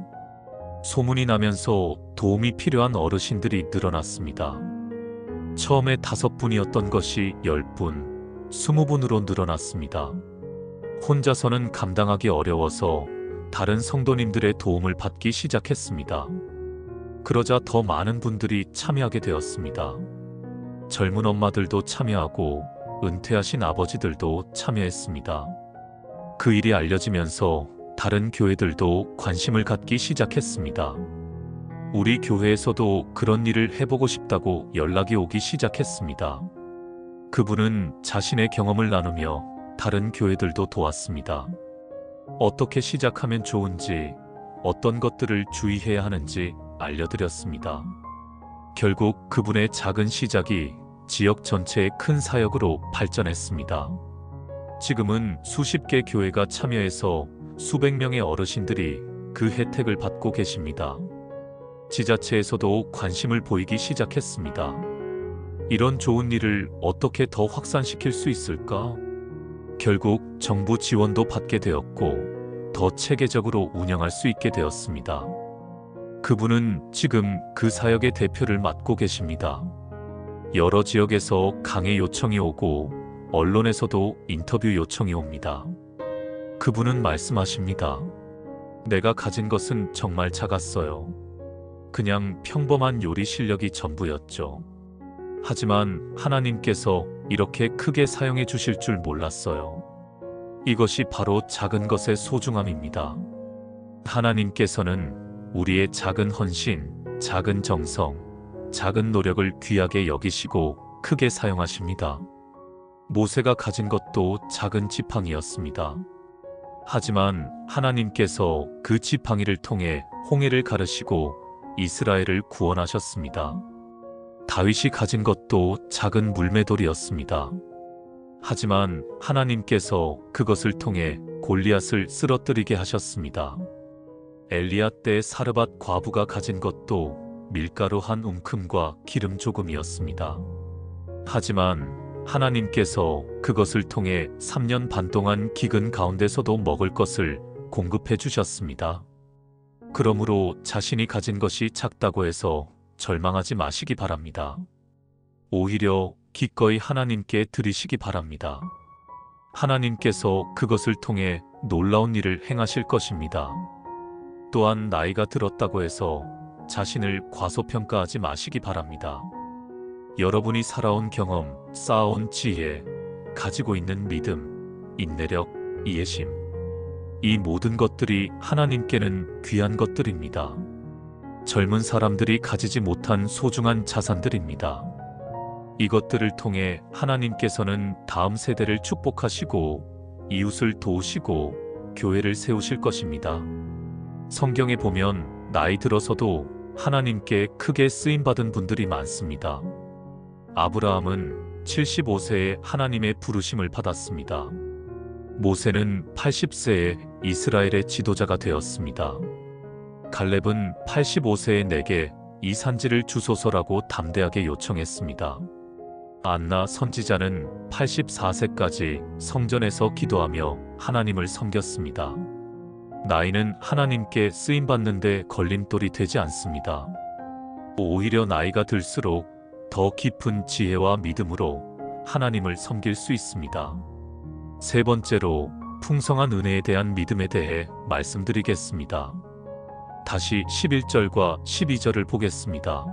소문이 나면서 도움이 필요한 어르신들이 늘어났습니다. 처음에 5분이었던 것이 10분, 20분으로 늘어났습니다. 혼자서는 감당하기 어려워서 다른 성도님들의 도움을 받기 시작했습니다. 그러자 더 많은 분들이 참여하게 되었습니다. 젊은 엄마들도 참여하고 은퇴하신 아버지들도 참여했습니다. 그 일이 알려지면서 다른 교회들도 관심을 갖기 시작했습니다. 우리 교회에서도 그런 일을 해보고 싶다고 연락이 오기 시작했습니다. 그분은 자신의 경험을 나누며 다른 교회들도 도왔습니다. 어떻게 시작하면 좋은지, 어떤 것들을 주의해야 하는지 알려드렸습니다. 결국 그분의 작은 시작이 지역 전체의 큰 사역으로 발전했습니다. 지금은 수십 개 교회가 참여해서 수백 명의 어르신들이 그 혜택을 받고 계십니다. 지자체에서도 관심을 보이기 시작했습니다. 이런 좋은 일을 어떻게 더 확산시킬 수 있을까? 결국 정부 지원도 받게 되었고 더 체계적으로 운영할 수 있게 되었습니다. 그분은 지금 그 사역의 대표를 맡고 계십니다. 여러 지역에서 강의 요청이 오고 언론에서도 인터뷰 요청이 옵니다. 그분은 말씀하십니다. 내가 가진 것은 정말 작았어요. 그냥 평범한 요리 실력이 전부였죠. 하지만 하나님께서 이렇게 크게 사용해 주실 줄 몰랐어요. 이것이 바로 작은 것의 소중함입니다. 하나님께서는 우리의 작은 헌신, 작은 정성, 작은 노력을 귀하게 여기시고 크게 사용하십니다. 모세가 가진 것도 작은 지팡이였습니다. 하지만 하나님께서 그 지팡이를 통해 홍해를 가르시고 이스라엘을 구원하셨습니다. 다윗이 가진 것도 작은 물매돌이였습니다. 하지만 하나님께서 그것을 통해 골리앗을 쓰러뜨리게 하셨습니다. 엘리야 때 사르밧 과부가 가진 것도 밀가루 한 움큼과 기름 조금이었습니다. 하지만 하나님께서 그것을 통해 3년 반 동안 기근 가운데서도 먹을 것을 공급해 주셨습니다. 그러므로 자신이 가진 것이 작다고 해서 절망하지 마시기 바랍니다. 오히려 기꺼이 하나님께 드리시기 바랍니다. 하나님께서 그것을 통해 놀라운 일을 행하실 것입니다. 또한 나이가 들었다고 해서 자신을 과소평가하지 마시기 바랍니다. 여러분이 살아온 경험, 쌓아온 지혜, 가지고 있는 믿음, 인내력, 이해심, 이 모든 것들이 하나님께는 귀한 것들입니다. 젊은 사람들이 가지지 못한 소중한 자산들입니다. 이것들을 통해 하나님께서는 다음 세대를 축복하시고 이웃을 도우시고 교회를 세우실 것입니다. 성경에 보면 나이 들어서도 하나님께 크게 쓰임받은 분들이 많습니다. 아브라함은 75세에 하나님의 부르심을 받았습니다. 모세는 80세에 이스라엘의 지도자가 되었습니다. 갈렙은 85세에 내게 이 산지를 주소서라고 담대하게 요청했습니다. 안나 선지자는 84세까지 성전에서 기도하며 하나님을 섬겼습니다. 나이는 하나님께 쓰임받는데 걸림돌이 되지 않습니다. 오히려 나이가 들수록 더 깊은 지혜와 믿음으로 하나님을 섬길 수 있습니다. 세 번째로 풍성한 은혜에 대한 믿음에 대해 말씀드리겠습니다. 다시 11절과 12절을 보겠습니다.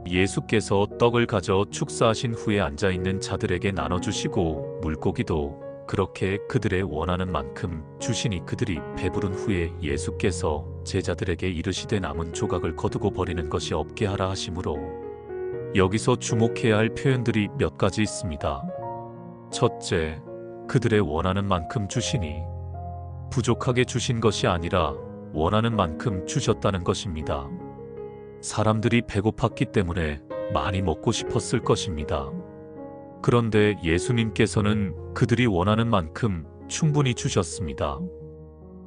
예수께서 떡을 가져 축사하신 후에 앉아있는 자들에게 나눠주시고 물고기도 그렇게 그들의 원하는 만큼 주시니 그들이 배부른 후에 예수께서 제자들에게 이르시되 남은 조각을 거두고 버리는 것이 없게 하라 하시므로, 여기서 주목해야 할 표현들이 몇 가지 있습니다. 첫째, 그들의 원하는 만큼 주시니 부족하게 주신 것이 아니라 원하는 만큼 주셨다는 것입니다. 사람들이 배고팠기 때문에 많이 먹고 싶었을 것입니다. 그런데 예수님께서는 그들이 원하는 만큼 충분히 주셨습니다.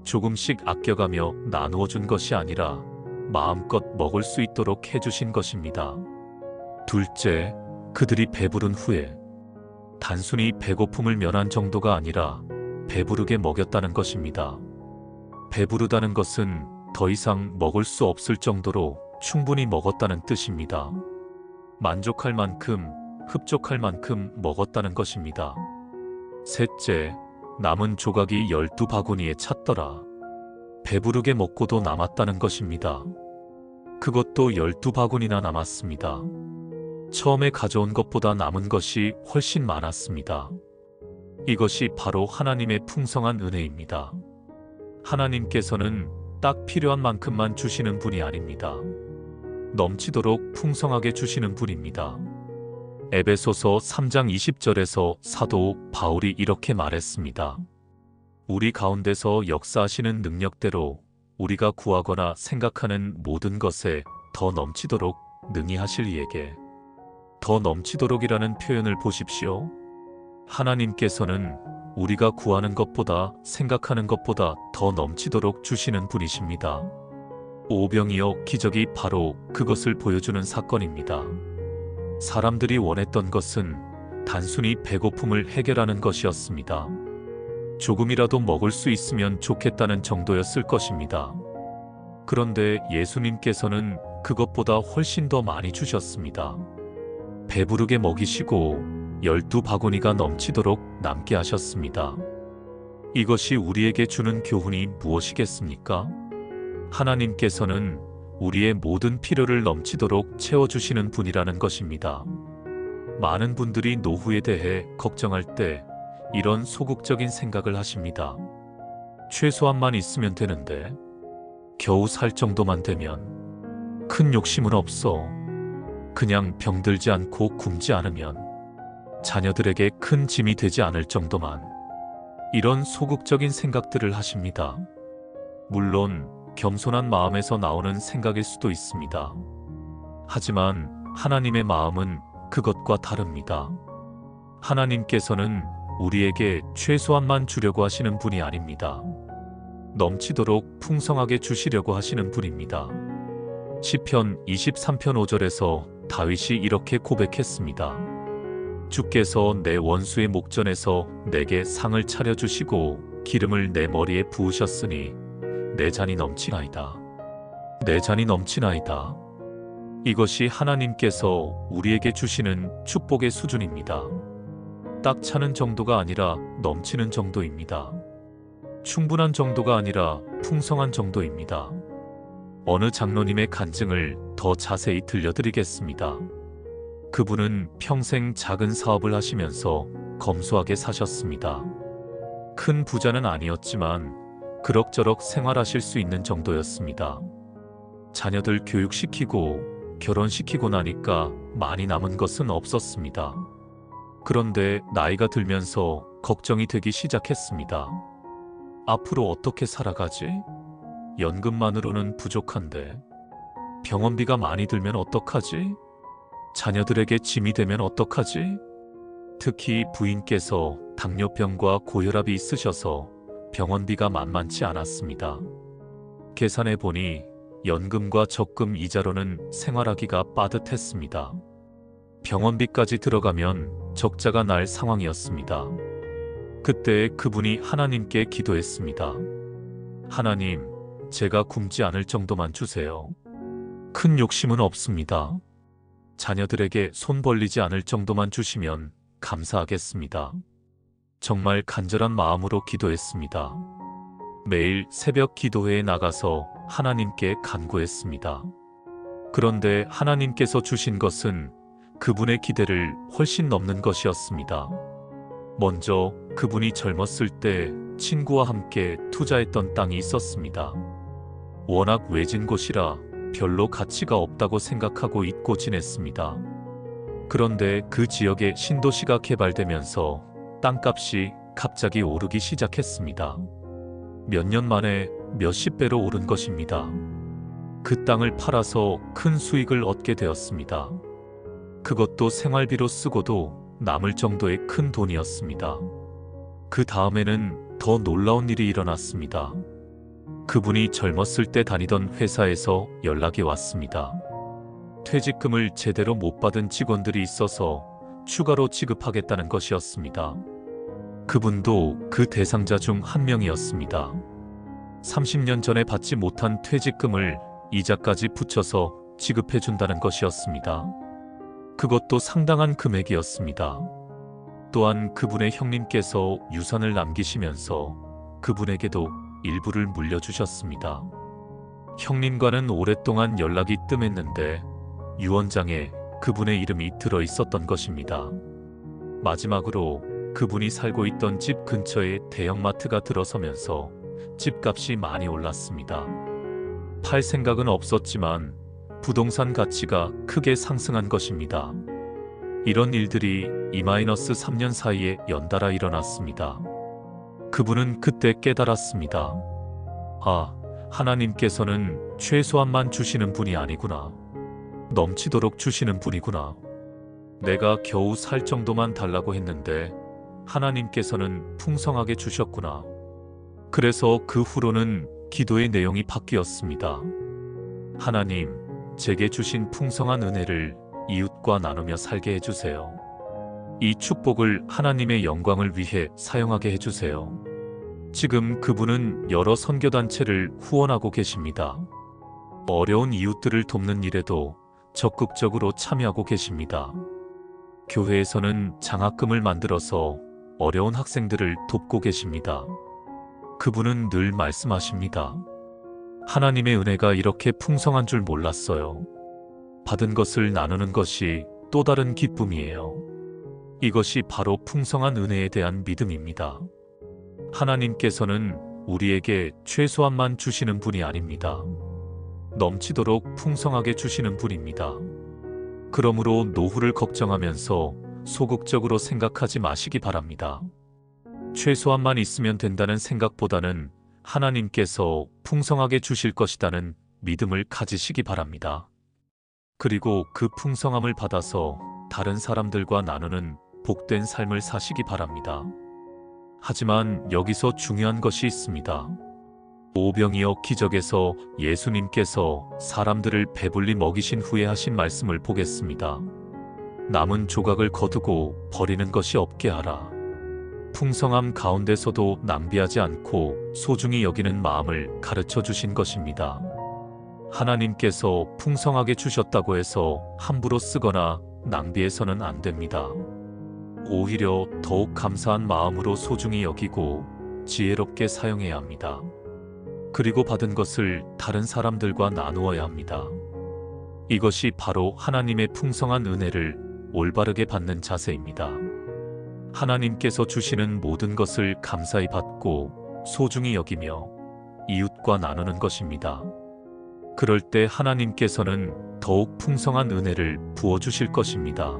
조금씩 아껴가며 나누어 준 것이 아니라 마음껏 먹을 수 있도록 해주신 것입니다. 둘째, 그들이 배부른 후에 단순히 배고픔을 면한 정도가 아니라 배부르게 먹였다는 것입니다. 배부르다는 것은 더 이상 먹을 수 없을 정도로 충분히 먹었다는 뜻입니다. 만족할 만큼, 흡족할 만큼 먹었다는 것입니다. 셋째, 남은 조각이 12바구니에 찼더라. 배부르게 먹고도 남았다는 것입니다. 그것도 12바구니나 남았습니다. 처음에 가져온 것보다 남은 것이 훨씬 많았습니다. 이것이 바로 하나님의 풍성한 은혜입니다. 하나님께서는 딱 필요한 만큼만 주시는 분이 아닙니다. 넘치도록 풍성하게 주시는 분입니다. 에베소서 3장 20절에서 사도 바울이 이렇게 말했습니다. 우리 가운데서 역사하시는 능력대로 우리가 구하거나 생각하는 모든 것에 더 넘치도록 능히 하실 이에게. 더 넘치도록이라는 표현을 보십시오. 하나님께서는 우리가 구하는 것보다 생각하는 것보다 더 넘치도록 주시는 분이십니다. 오병이어 기적이 바로 그것을 보여주는 사건입니다. 사람들이 원했던 것은 단순히 배고픔을 해결하는 것이었습니다. 조금이라도 먹을 수 있으면 좋겠다는 정도였을 것입니다. 그런데 예수님께서는 그것보다 훨씬 더 많이 주셨습니다. 배부르게 먹이시고 12바구니가 넘치도록 남게 하셨습니다. 이것이 우리에게 주는 교훈이 무엇이겠습니까? 하나님께서는 우리의 모든 필요를 넘치도록 채워주시는 분이라는 것입니다. 많은 분들이 노후에 대해 걱정할 때 이런 소극적인 생각을 하십니다. 최소한만 있으면 되는데, 겨우 살 정도만 되면, 큰 욕심은 없어. 그냥 병들지 않고 굶지 않으면, 자녀들에게 큰 짐이 되지 않을 정도만. 이런 소극적인 생각들을 하십니다. 물론 겸손한 마음에서 나오는 생각일 수도 있습니다. 하지만 하나님의 마음은 그것과 다릅니다. 하나님께서는 우리에게 최소한만 주려고 하시는 분이 아닙니다. 넘치도록 풍성하게 주시려고 하시는 분입니다. 시편 23편 5절에서 다윗이 이렇게 고백했습니다. 주께서 내 원수의 목전에서 내게 상을 차려주시고 기름을 내 머리에 부으셨으니 내 잔이 넘치나이다. 내 잔이 넘치나이다. 이것이 하나님께서 우리에게 주시는 축복의 수준입니다. 딱 차는 정도가 아니라 넘치는 정도입니다. 충분한 정도가 아니라 풍성한 정도입니다. 어느 장로님의 간증을 더 자세히 들려드리겠습니다. 그분은 평생 작은 사업을 하시면서 검소하게 사셨습니다. 큰 부자는 아니었지만 그럭저럭 생활하실 수 있는 정도였습니다. 자녀들 교육시키고 결혼시키고 나니까 많이 남은 것은 없었습니다. 그런데 나이가 들면서 걱정이 되기 시작했습니다. 앞으로 어떻게 살아가지? 연금만으로는 부족한데. 병원비가 많이 들면 어떡하지? 자녀들에게 짐이 되면 어떡하지? 특히 부인께서 당뇨병과 고혈압이 있으셔서 병원비가 만만치 않았습니다. 계산해 보니 연금과 적금 이자로는 생활하기가 빠듯했습니다. 병원비까지 들어가면 적자가 날 상황이었습니다. 그때 그분이 하나님께 기도했습니다. 하나님, 제가 굶지 않을 정도만 주세요. 큰 욕심은 없습니다. 자녀들에게 손 벌리지 않을 정도만 주시면 감사하겠습니다. 정말 간절한 마음으로 기도했습니다. 매일 새벽 기도회에 나가서 하나님께 간구했습니다. 그런데 하나님께서 주신 것은 그분의 기대를 훨씬 넘는 것이었습니다. 먼저 그분이 젊었을 때 친구와 함께 투자했던 땅이 있었습니다. 워낙 외진 곳이라 별로 가치가 없다고 생각하고 잊고 지냈습니다. 그런데 그 지역에 신도시가 개발되면서 땅값이 갑자기 오르기 시작했습니다. 몇 년 만에 몇십 배로 오른 것입니다. 그 땅을 팔아서 큰 수익을 얻게 되었습니다. 그것도 생활비로 쓰고도 남을 정도의 큰 돈이었습니다. 그 다음에는 더 놀라운 일이 일어났습니다. 그분이 젊었을 때 다니던 회사에서 연락이 왔습니다. 퇴직금을 제대로 못 받은 직원들이 있어서 추가로 지급하겠다는 것이었습니다. 그분도 그 대상자 중 한 명이었습니다. 30년 전에 받지 못한 퇴직금을 이자까지 붙여서 지급해준다는 것이었습니다. 그것도 상당한 금액이었습니다. 또한 그분의 형님께서 유산을 남기시면서 그분에게도 일부를 물려주셨습니다. 형님과는 오랫동안 연락이 뜸했는데 유언장에 그분의 이름이 들어 있었던 것입니다. 마지막으로 그분이 살고 있던 집 근처에 대형마트가 들어서면서 집값이 많이 올랐습니다. 팔 생각은 없었지만 부동산 가치가 크게 상승한 것입니다. 이런 일들이 2-3년 사이에 연달아 일어났습니다. 그분은 그때 깨달았습니다. 아, 하나님께서는 최소한만 주시는 분이 아니구나. 넘치도록 주시는 분이구나. 내가 겨우 살 정도만 달라고 했는데 하나님께서는 풍성하게 주셨구나. 그래서 그 후로는 기도의 내용이 바뀌었습니다. 하나님, 제게 주신 풍성한 은혜를 이웃과 나누며 살게 해주세요. 이 축복을 하나님의 영광을 위해 사용하게 해주세요. 지금 그분은 여러 선교단체를 후원하고 계십니다. 어려운 이웃들을 돕는 일에도 적극적으로 참여하고 계십니다. 교회에서는 장학금을 만들어서 어려운 학생들을 돕고 계십니다. 그분은 늘 말씀하십니다. 하나님의 은혜가 이렇게 풍성한 줄 몰랐어요. 받은 것을 나누는 것이 또 다른 기쁨이에요. 이것이 바로 풍성한 은혜에 대한 믿음입니다. 하나님께서는 우리에게 최소한만 주시는 분이 아닙니다. 넘치도록 풍성하게 주시는 분입니다. 그러므로 노후를 걱정하면서 소극적으로 생각하지 마시기 바랍니다. 최소한만 있으면 된다는 생각보다는 하나님께서 풍성하게 주실 것이라는 믿음을 가지시기 바랍니다. 그리고 그 풍성함을 받아서 다른 사람들과 나누는 복된 삶을 사시기 바랍니다. 하지만 여기서 중요한 것이 있습니다. 오병이어 기적에서 예수님께서 사람들을 배불리 먹이신 후에 하신 말씀을 보겠습니다. 남은 조각을 거두고 버리는 것이 없게 하라. 풍성함 가운데서도 낭비하지 않고 소중히 여기는 마음을 가르쳐 주신 것입니다. 하나님께서 풍성하게 주셨다고 해서 함부로 쓰거나 낭비해서는 안 됩니다. 오히려 더욱 감사한 마음으로 소중히 여기고 지혜롭게 사용해야 합니다. 그리고 받은 것을 다른 사람들과 나누어야 합니다. 이것이 바로 하나님의 풍성한 은혜를 올바르게 받는 자세입니다. 하나님께서 주시는 모든 것을 감사히 받고 소중히 여기며 이웃과 나누는 것입니다. 그럴 때 하나님께서는 더욱 풍성한 은혜를 부어주실 것입니다.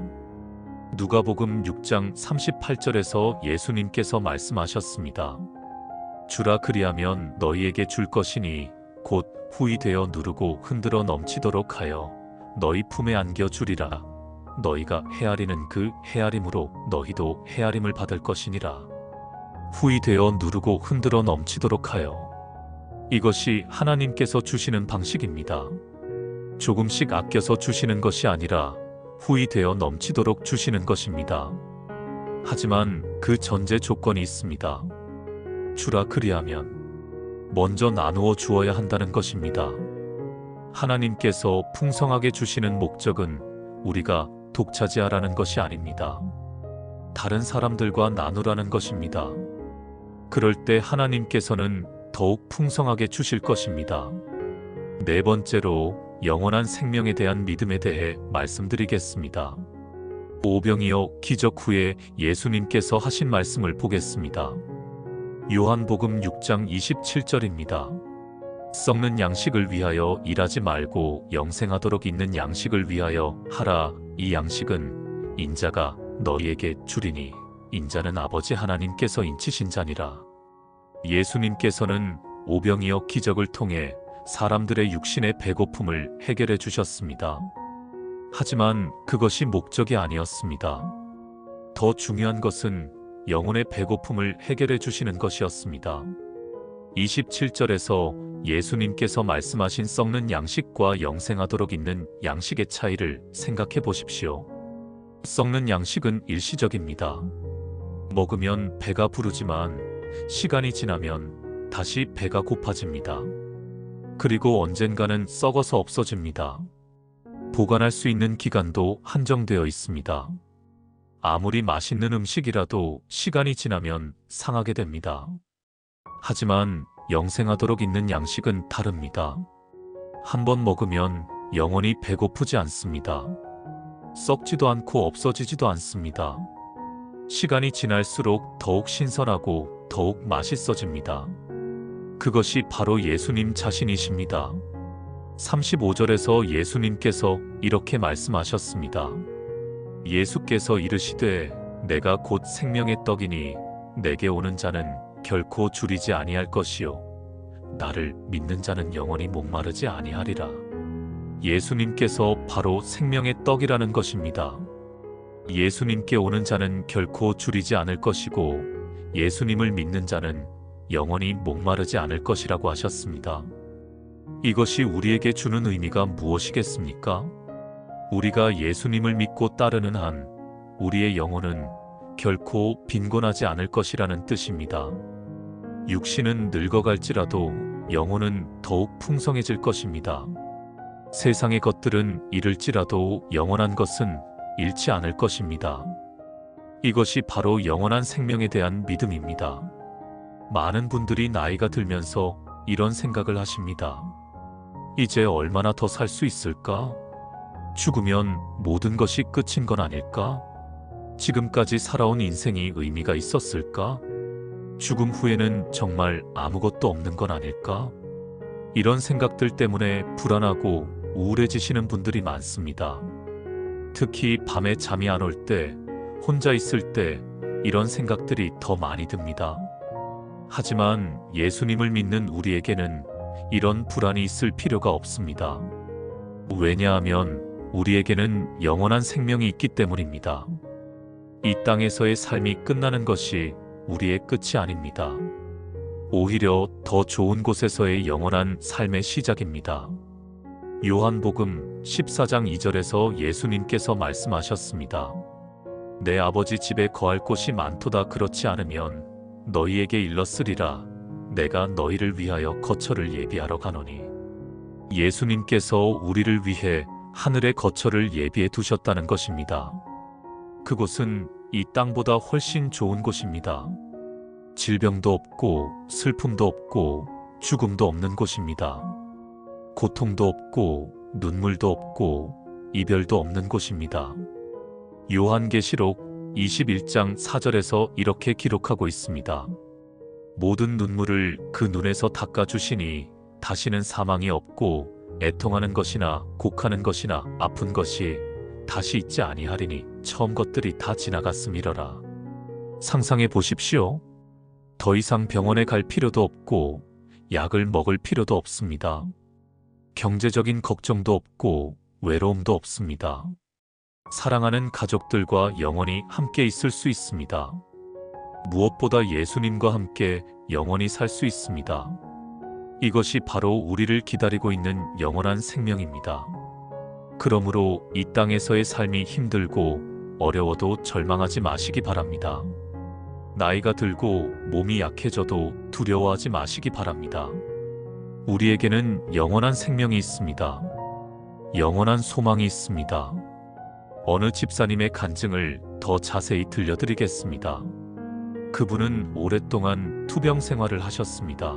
누가복음 6장 38절에서 예수님께서 말씀하셨습니다. 주라 그리하면 너희에게 줄 것이니 곧 후히 되어 누르고 흔들어 넘치도록 하여 너희 품에 안겨 주리라. 너희가 헤아리는 그 헤아림으로 너희도 헤아림을 받을 것이니라. 후히 되어 누르고 흔들어 넘치도록 하여. 이것이 하나님께서 주시는 방식입니다. 조금씩 아껴서 주시는 것이 아니라 후히 되어 넘치도록 주시는 것입니다. 하지만 그 전제 조건이 있습니다. 주라 그리하면 먼저 나누어 주어야 한다는 것입니다. 하나님께서 풍성하게 주시는 목적은 우리가 독차지하라는 것이 아닙니다. 다른 사람들과 나누라는 것입니다. 그럴 때 하나님께서는 더욱 풍성하게 주실 것입니다. 네 번째로 영원한 생명에 대한 믿음에 대해 말씀드리겠습니다. 오병이어 기적 후에 예수님께서 하신 말씀을 보겠습니다. 요한복음 6장 27절입니다. 썩는 양식을 위하여 일하지 말고 영생하도록 있는 양식을 위하여 하라. 이 양식은 인자가 너희에게 주리니 인자는 아버지 하나님께서 인치신 자니라. 예수님께서는 오병이어 기적을 통해 사람들의 육신의 배고픔을 해결해 주셨습니다. 하지만 그것이 목적이 아니었습니다. 더 중요한 것은 영혼의 배고픔을 해결해 주시는 것이었습니다. 27절에서 예수님께서 말씀하신 썩는 양식과 영생하도록 있는 양식의 차이를 생각해 보십시오. 썩는 양식은 일시적입니다. 먹으면 배가 부르지만 시간이 지나면 다시 배가 고파집니다. 그리고 언젠가는 썩어서 없어집니다. 보관할 수 있는 기간도 한정되어 있습니다. 아무리 맛있는 음식이라도 시간이 지나면 상하게 됩니다. 하지만 영생하도록 있는 양식은 다릅니다. 한번 먹으면 영원히 배고프지 않습니다. 썩지도 않고 없어지지도 않습니다. 시간이 지날수록 더욱 신선하고 더욱 맛있어집니다. 그것이 바로 예수님 자신이십니다. 35절에서 예수님께서 이렇게 말씀하셨습니다. 예수께서 이르시되 내가 곧 생명의 떡이니 내게 오는 자는 결코 줄이지 아니할 것이요 나를 믿는 자는 영원히 목마르지 아니하리라. 예수님께서 바로 생명의 떡이라는 것입니다. 예수님께 오는 자는 결코 줄이지 않을 것이고 예수님을 믿는 자는 영원히 목마르지 않을 것이라고 하셨습니다. 이것이 우리에게 주는 의미가 무엇이겠습니까? 우리가 예수님을 믿고 따르는 한 우리의 영혼은 결코 빈곤하지 않을 것이라는 뜻입니다. 육신은 늙어갈지라도 영혼은 더욱 풍성해질 것입니다. 세상의 것들은 잃을지라도 영원한 것은 잃지 않을 것입니다. 이것이 바로 영원한 생명에 대한 믿음입니다. 많은 분들이 나이가 들면서 이런 생각을 하십니다. 이제 얼마나 더 살 수 있을까? 죽으면 모든 것이 끝인 건 아닐까? 지금까지 살아온 인생이 의미가 있었을까? 죽음 후에는 정말 아무것도 없는 건 아닐까? 이런 생각들 때문에 불안하고 우울해지시는 분들이 많습니다. 특히 밤에 잠이 안 올 때, 혼자 있을 때 이런 생각들이 더 많이 듭니다. 하지만 예수님을 믿는 우리에게는 이런 불안이 있을 필요가 없습니다. 왜냐하면 우리에게는 영원한 생명이 있기 때문입니다. 이 땅에서의 삶이 끝나는 것이 우리의 끝이 아닙니다. 오히려 더 좋은 곳에서의 영원한 삶의 시작입니다. 요한복음 14장 2절에서 예수님께서 말씀하셨습니다. 내 아버지 집에 거할 곳이 많도다. 그렇지 않으면 너희에게 일렀으리라. 내가 너희를 위하여 거처를 예비하러 가노니. 예수님께서 우리를 위해 하늘의 거처를 예비해 두셨다는 것입니다. 그곳은 이 땅보다 훨씬 좋은 곳입니다. 질병도 없고 슬픔도 없고 죽음도 없는 곳입니다. 고통도 없고 눈물도 없고 이별도 없는 곳입니다. 요한계시록 21장 4절에서 이렇게 기록하고 있습니다. 모든 눈물을 그 눈에서 닦아주시니 다시는 사망이 없고 애통하는 것이나 곡하는 것이나 아픈 것이 다시 있지 아니하리니 처음 것들이 다 지나갔음이러라. 상상해 보십시오. 더 이상 병원에 갈 필요도 없고 약을 먹을 필요도 없습니다. 경제적인 걱정도 없고 외로움도 없습니다. 사랑하는 가족들과 영원히 함께 있을 수 있습니다. 무엇보다 예수님과 함께 영원히 살 수 있습니다. 이것이 바로 우리를 기다리고 있는 영원한 생명입니다. 그러므로 이 땅에서의 삶이 힘들고 어려워도 절망하지 마시기 바랍니다. 나이가 들고 몸이 약해져도 두려워하지 마시기 바랍니다. 우리에게는 영원한 생명이 있습니다. 영원한 소망이 있습니다. 어느 집사님의 간증을 더 자세히 들려드리겠습니다. 그분은 오랫동안 투병 생활을 하셨습니다.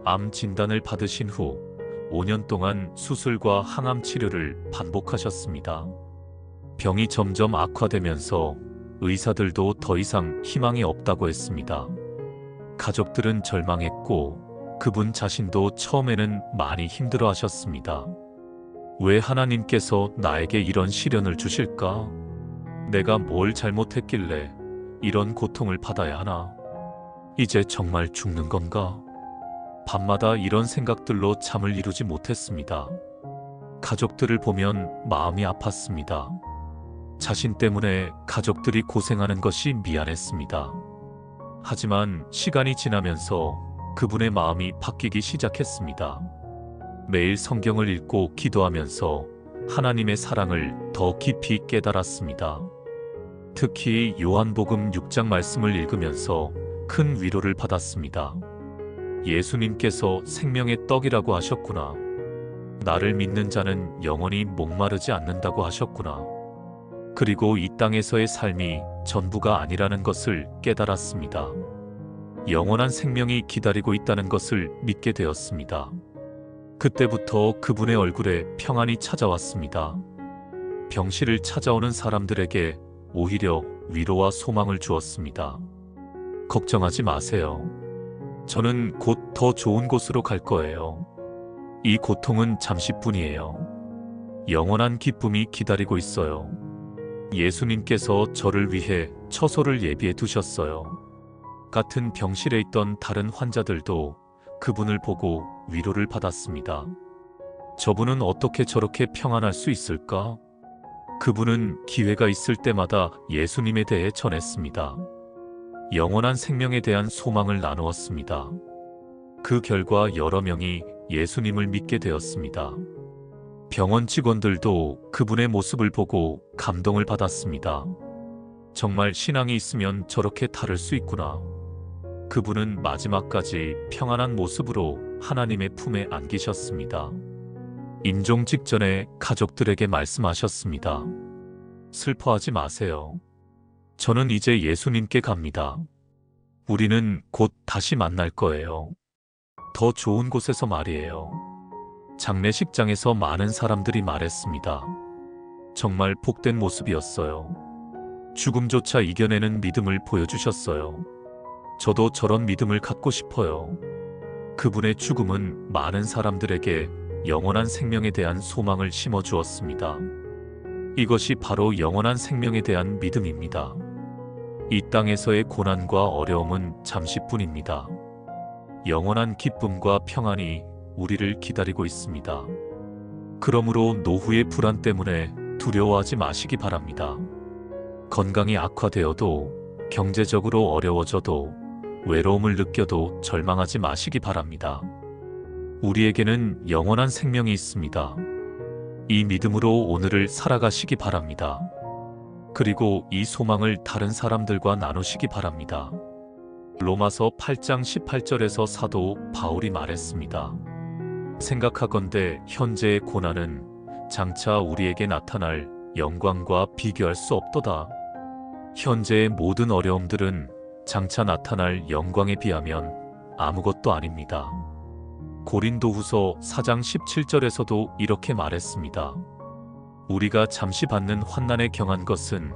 암 진단을 받으신 후 5년 동안 수술과 항암 치료를 반복하셨습니다. 병이 점점 악화되면서 의사들도 더 이상 희망이 없다고 했습니다. 가족들은 절망했고 그분 자신도 처음에는 많이 힘들어 하셨습니다. 왜 하나님께서 나에게 이런 시련을 주실까? 내가 뭘 잘못했길래 이런 고통을 받아야 하나? 이제 정말 죽는 건가? 밤마다 이런 생각들로 잠을 이루지 못했습니다. 가족들을 보면 마음이 아팠습니다. 자신 때문에 가족들이 고생하는 것이 미안했습니다. 하지만 시간이 지나면서 그분의 마음이 바뀌기 시작했습니다. 매일 성경을 읽고 기도하면서 하나님의 사랑을 더 깊이 깨달았습니다. 특히 요한복음 6장 말씀을 읽으면서 큰 위로를 받았습니다. 예수님께서 생명의 떡이라고 하셨구나. 나를 믿는 자는 영원히 목마르지 않는다고 하셨구나. 그리고 이 땅에서의 삶이 전부가 아니라는 것을 깨달았습니다. 영원한 생명이 기다리고 있다는 것을 믿게 되었습니다. 그때부터 그분의 얼굴에 평안이 찾아왔습니다. 병실을 찾아오는 사람들에게 오히려 위로와 소망을 주었습니다. 걱정하지 마세요. 저는 곧 더 좋은 곳으로 갈 거예요. 이 고통은 잠시뿐이에요. 영원한 기쁨이 기다리고 있어요. 예수님께서 저를 위해 처소를 예비해 두셨어요. 같은 병실에 있던 다른 환자들도 그분을 보고 위로를 받았습니다. 저분은 어떻게 저렇게 평안할 수 있을까? 그분은 기회가 있을 때마다 예수님에 대해 전했습니다. 영원한 생명에 대한 소망을 나누었습니다. 그 결과 여러 명이 예수님을 믿게 되었습니다. 병원 직원들도 그분의 모습을 보고 감동을 받았습니다. 정말 신앙이 있으면 저렇게 다를 수 있구나. 그분은 마지막까지 평안한 모습으로 하나님의 품에 안기셨습니다. 임종 직전에 가족들에게 말씀하셨습니다. 슬퍼하지 마세요. 저는 이제 예수님께 갑니다. 우리는 곧 다시 만날 거예요. 더 좋은 곳에서 말이에요. 장례식장에서 많은 사람들이 말했습니다. 정말 복된 모습이었어요. 죽음조차 이겨내는 믿음을 보여주셨어요. 저도 저런 믿음을 갖고 싶어요. 그분의 죽음은 많은 사람들에게 영원한 생명에 대한 소망을 심어주었습니다. 이것이 바로 영원한 생명에 대한 믿음입니다. 이 땅에서의 고난과 어려움은 잠시뿐입니다. 영원한 기쁨과 평안이 우리를 기다리고 있습니다. 그러므로 노후의 불안 때문에 두려워하지 마시기 바랍니다. 건강이 악화되어도, 경제적으로 어려워져도, 외로움을 느껴도 절망하지 마시기 바랍니다. 우리에게는 영원한 생명이 있습니다. 이 믿음으로 오늘을 살아가시기 바랍니다. 그리고 이 소망을 다른 사람들과 나누시기 바랍니다. 로마서 8장 18절에서 사도 바울이 말했습니다. 생각하건대 현재의 고난은 장차 우리에게 나타날 영광과 비교할 수 없도다. 현재의 모든 어려움들은 장차 나타날 영광에 비하면 아무것도 아닙니다. 고린도후서 4장 17절에서도 이렇게 말했습니다. 우리가 잠시 받는 환난에 경한 것은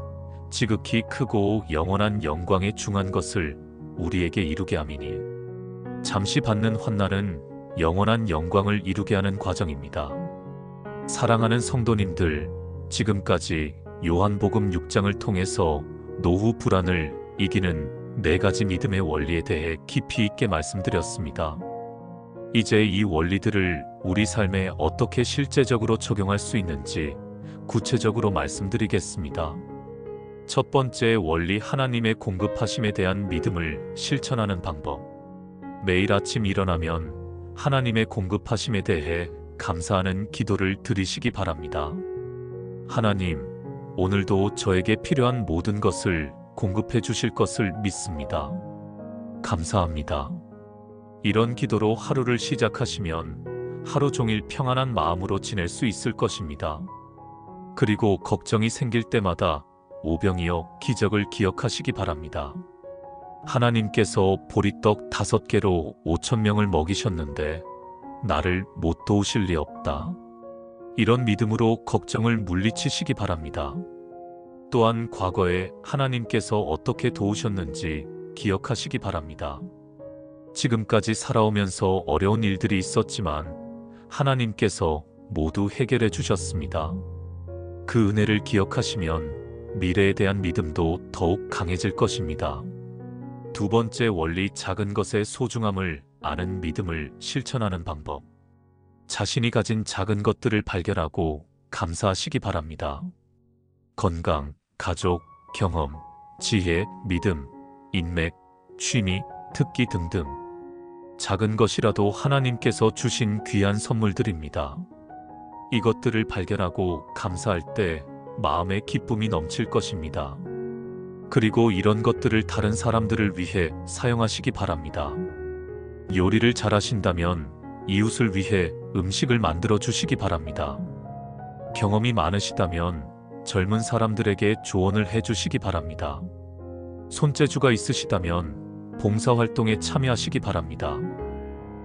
지극히 크고 영원한 영광에 중한 것을 우리에게 이루게 함이니, 잠시 받는 환난은 영원한 영광을 이루게 하는 과정입니다. 사랑하는 성도님들, 지금까지 요한복음 6장을 통해서 노후 불안을 이기는 4가지 믿음의 원리에 대해 깊이 있게 말씀드렸습니다. 이제 이 원리들을 우리 삶에 어떻게 실제적으로 적용할 수 있는지 구체적으로 말씀드리겠습니다. 첫 번째 원리, 하나님의 공급하심에 대한 믿음을 실천하는 방법. 매일 아침 일어나면 하나님의 공급하심에 대해 감사하는 기도를 드리시기 바랍니다. 하나님, 오늘도 저에게 필요한 모든 것을 공급해 주실 것을 믿습니다. 감사합니다. 이런 기도로 하루를 시작하시면 하루 종일 평안한 마음으로 지낼 수 있을 것입니다. 그리고 걱정이 생길 때마다 오병이어 기적을 기억하시기 바랍니다. 하나님께서 보리떡 5개로 5,000명을 먹이셨는데 나를 못 도우실 리 없다. 이런 믿음으로 걱정을 물리치시기 바랍니다. 또한 과거에 하나님께서 어떻게 도우셨는지 기억하시기 바랍니다. 지금까지 살아오면서 어려운 일들이 있었지만 하나님께서 모두 해결해 주셨습니다. 그 은혜를 기억하시면 미래에 대한 믿음도 더욱 강해질 것입니다. 두 번째 원리, 작은 것의 소중함을 아는 믿음을 실천하는 방법. 자신이 가진 작은 것들을 발견하고 감사하시기 바랍니다. 건강, 가족, 경험, 지혜, 믿음, 인맥, 취미, 특기 등등. 작은 것이라도 하나님께서 주신 귀한 선물들입니다. 이것들을 발견하고 감사할 때 마음에 기쁨이 넘칠 것입니다. 그리고 이런 것들을 다른 사람들을 위해 사용하시기 바랍니다. 요리를 잘하신다면 이웃을 위해 음식을 만들어 주시기 바랍니다. 경험이 많으시다면 젊은 사람들에게 조언을 해 주시기 바랍니다. 손재주가 있으시다면 봉사활동에 참여하시기 바랍니다.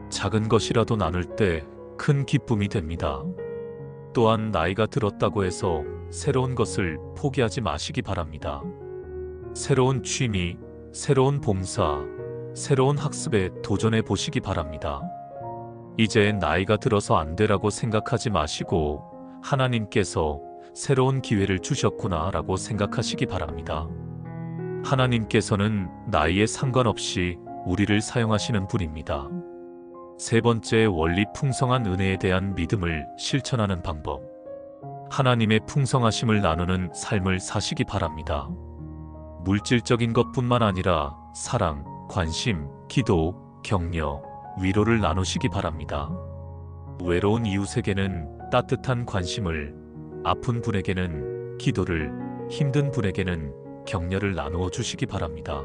작은 것이라도 나눌 때 큰 기쁨이 됩니다. 또한 나이가 들었다고 해서 새로운 것을 포기하지 마시기 바랍니다. 새로운 취미, 새로운 봉사, 새로운 학습에 도전해 보시기 바랍니다. 이제 나이가 들어서 안 되라고 생각하지 마시고 하나님께서 새로운 기회를 주셨구나 라고 생각하시기 바랍니다. 하나님께서는 나이에 상관없이 우리를 사용하시는 분입니다. 세 번째 원리, 풍성한 은혜에 대한 믿음을 실천하는 방법. 하나님의 풍성하심을 나누는 삶을 사시기 바랍니다. 물질적인 것뿐만 아니라 사랑, 관심, 기도, 격려, 위로를 나누시기 바랍니다. 외로운 이웃에게는 따뜻한 관심을, 아픈 분에게는 기도를, 힘든 분에게는 격려를 나누어 주시기 바랍니다.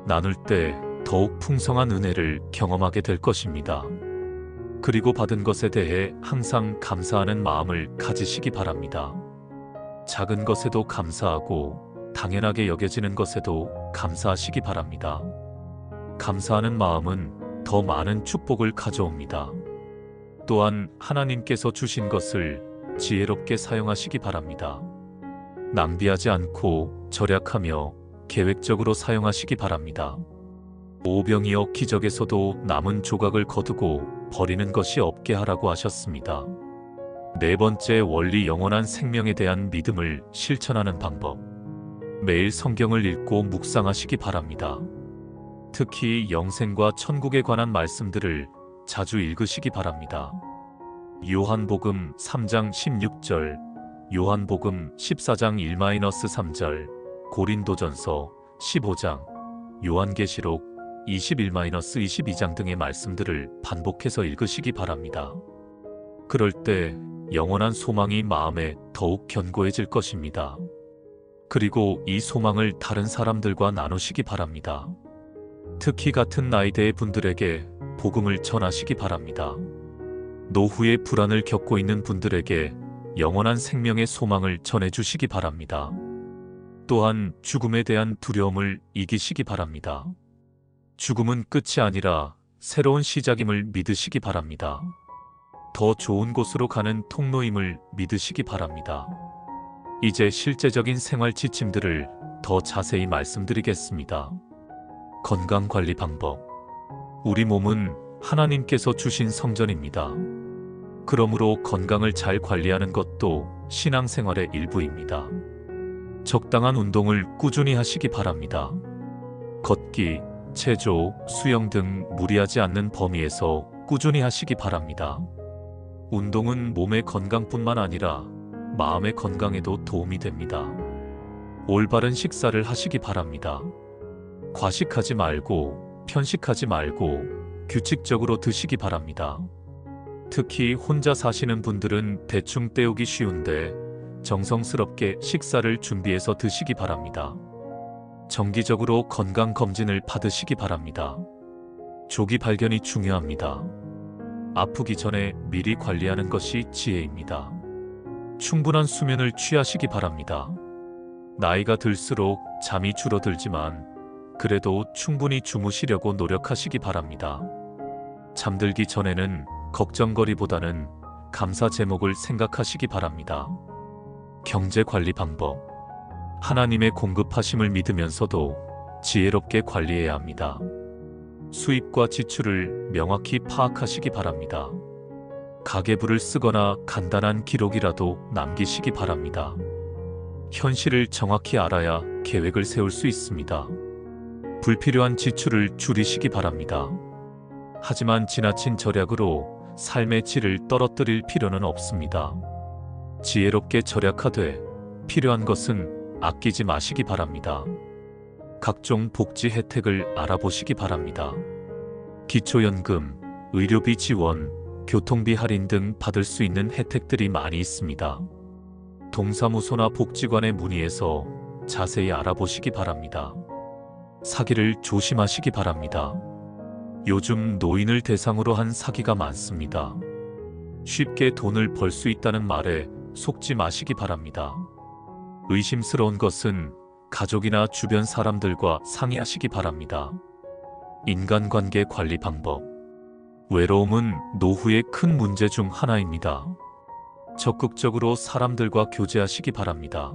나눌 때 더욱 풍성한 은혜를 경험하게 될 것입니다. 그리고 받은 것에 대해 항상 감사하는 마음을 가지시기 바랍니다. 작은 것에도 감사하고 당연하게 여겨지는 것에도 감사하시기 바랍니다. 감사하는 마음은 더 많은 축복을 가져옵니다. 또한 하나님께서 주신 것을 지혜롭게 사용하시기 바랍니다. 낭비하지 않고 절약하며 계획적으로 사용하시기 바랍니다. 오병이어 기적에서도 남은 조각을 거두고 버리는 것이 없게 하라고 하셨습니다. 네 번째 원리, 영원한 생명에 대한 믿음을 실천하는 방법. 매일 성경을 읽고 묵상하시기 바랍니다. 특히 영생과 천국에 관한 말씀들을 자주 읽으시기 바랍니다. 요한복음 3장 16절, 요한복음 14장 1-3절, 고린도전서 15장, 요한계시록 21-22장 등의 말씀들을 반복해서 읽으시기 바랍니다. 그럴 때 영원한 소망이 마음에 더욱 견고해질 것입니다. 그리고 이 소망을 다른 사람들과 나누시기 바랍니다. 특히 같은 나이대의 분들에게 복음을 전하시기 바랍니다. 노후의 불안을 겪고 있는 분들에게 영원한 생명의 소망을 전해주시기 바랍니다. 또한 죽음에 대한 두려움을 이기시기 바랍니다. 죽음은 끝이 아니라 새로운 시작임을 믿으시기 바랍니다. 더 좋은 곳으로 가는 통로임을 믿으시기 바랍니다. 이제 실제적인 생활 지침들을 더 자세히 말씀드리겠습니다. 건강관리 방법. 우리 몸은 하나님께서 주신 성전입니다. 그러므로 건강을 잘 관리하는 것도 신앙생활의 일부입니다. 적당한 운동을 꾸준히 하시기 바랍니다. 걷기, 체조, 수영 등 무리하지 않는 범위에서 꾸준히 하시기 바랍니다. 운동은 몸의 건강뿐만 아니라 마음의 건강에도 도움이 됩니다. 올바른 식사를 하시기 바랍니다. 과식하지 말고 편식하지 말고 규칙적으로 드시기 바랍니다. 특히 혼자 사시는 분들은 대충 때우기 쉬운데 정성스럽게 식사를 준비해서 드시기 바랍니다. 정기적으로 건강검진을 받으시기 바랍니다. 조기 발견이 중요합니다. 아프기 전에 미리 관리하는 것이 지혜입니다. 충분한 수면을 취하시기 바랍니다. 나이가 들수록 잠이 줄어들지만 그래도 충분히 주무시려고 노력하시기 바랍니다. 잠들기 전에는 걱정거리보다는 감사 제목을 생각하시기 바랍니다. 경제관리 방법. 하나님의 공급하심을 믿으면서도 지혜롭게 관리해야 합니다. 수입과 지출을 명확히 파악하시기 바랍니다. 가계부를 쓰거나 간단한 기록이라도 남기시기 바랍니다. 현실을 정확히 알아야 계획을 세울 수 있습니다. 불필요한 지출을 줄이시기 바랍니다. 하지만 지나친 절약으로 삶의 질을 떨어뜨릴 필요는 없습니다. 지혜롭게 절약하되 필요한 것은 아끼지 마시기 바랍니다. 각종 복지 혜택을 알아보시기 바랍니다. 기초연금, 의료비 지원, 교통비 할인 등 받을 수 있는 혜택들이 많이 있습니다. 동사무소나 복지관에 문의해서 자세히 알아보시기 바랍니다. 사기를 조심하시기 바랍니다. 요즘 노인을 대상으로 한 사기가 많습니다. 쉽게 돈을 벌 수 있다는 말에 속지 마시기 바랍니다. 의심스러운 것은 가족이나 주변 사람들과 상의하시기 바랍니다. 인간관계 관리 방법. 외로움은 노후의 큰 문제 중 하나입니다. 적극적으로 사람들과 교제하시기 바랍니다.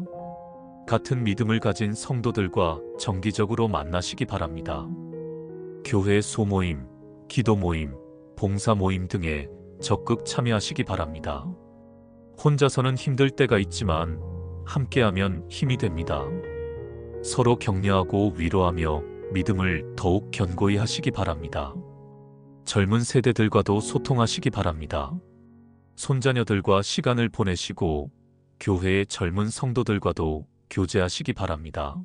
같은 믿음을 가진 성도들과 정기적으로 만나시기 바랍니다. 교회 소모임, 기도 모임, 봉사 모임 등에 적극 참여하시기 바랍니다. 혼자서는 힘들 때가 있지만 함께하면 힘이 됩니다. 서로 격려하고 위로하며 믿음을 더욱 견고히 하시기 바랍니다. 젊은 세대들과도 소통하시기 바랍니다. 손자녀들과 시간을 보내시고 교회의 젊은 성도들과도 교제하시기 바랍니다.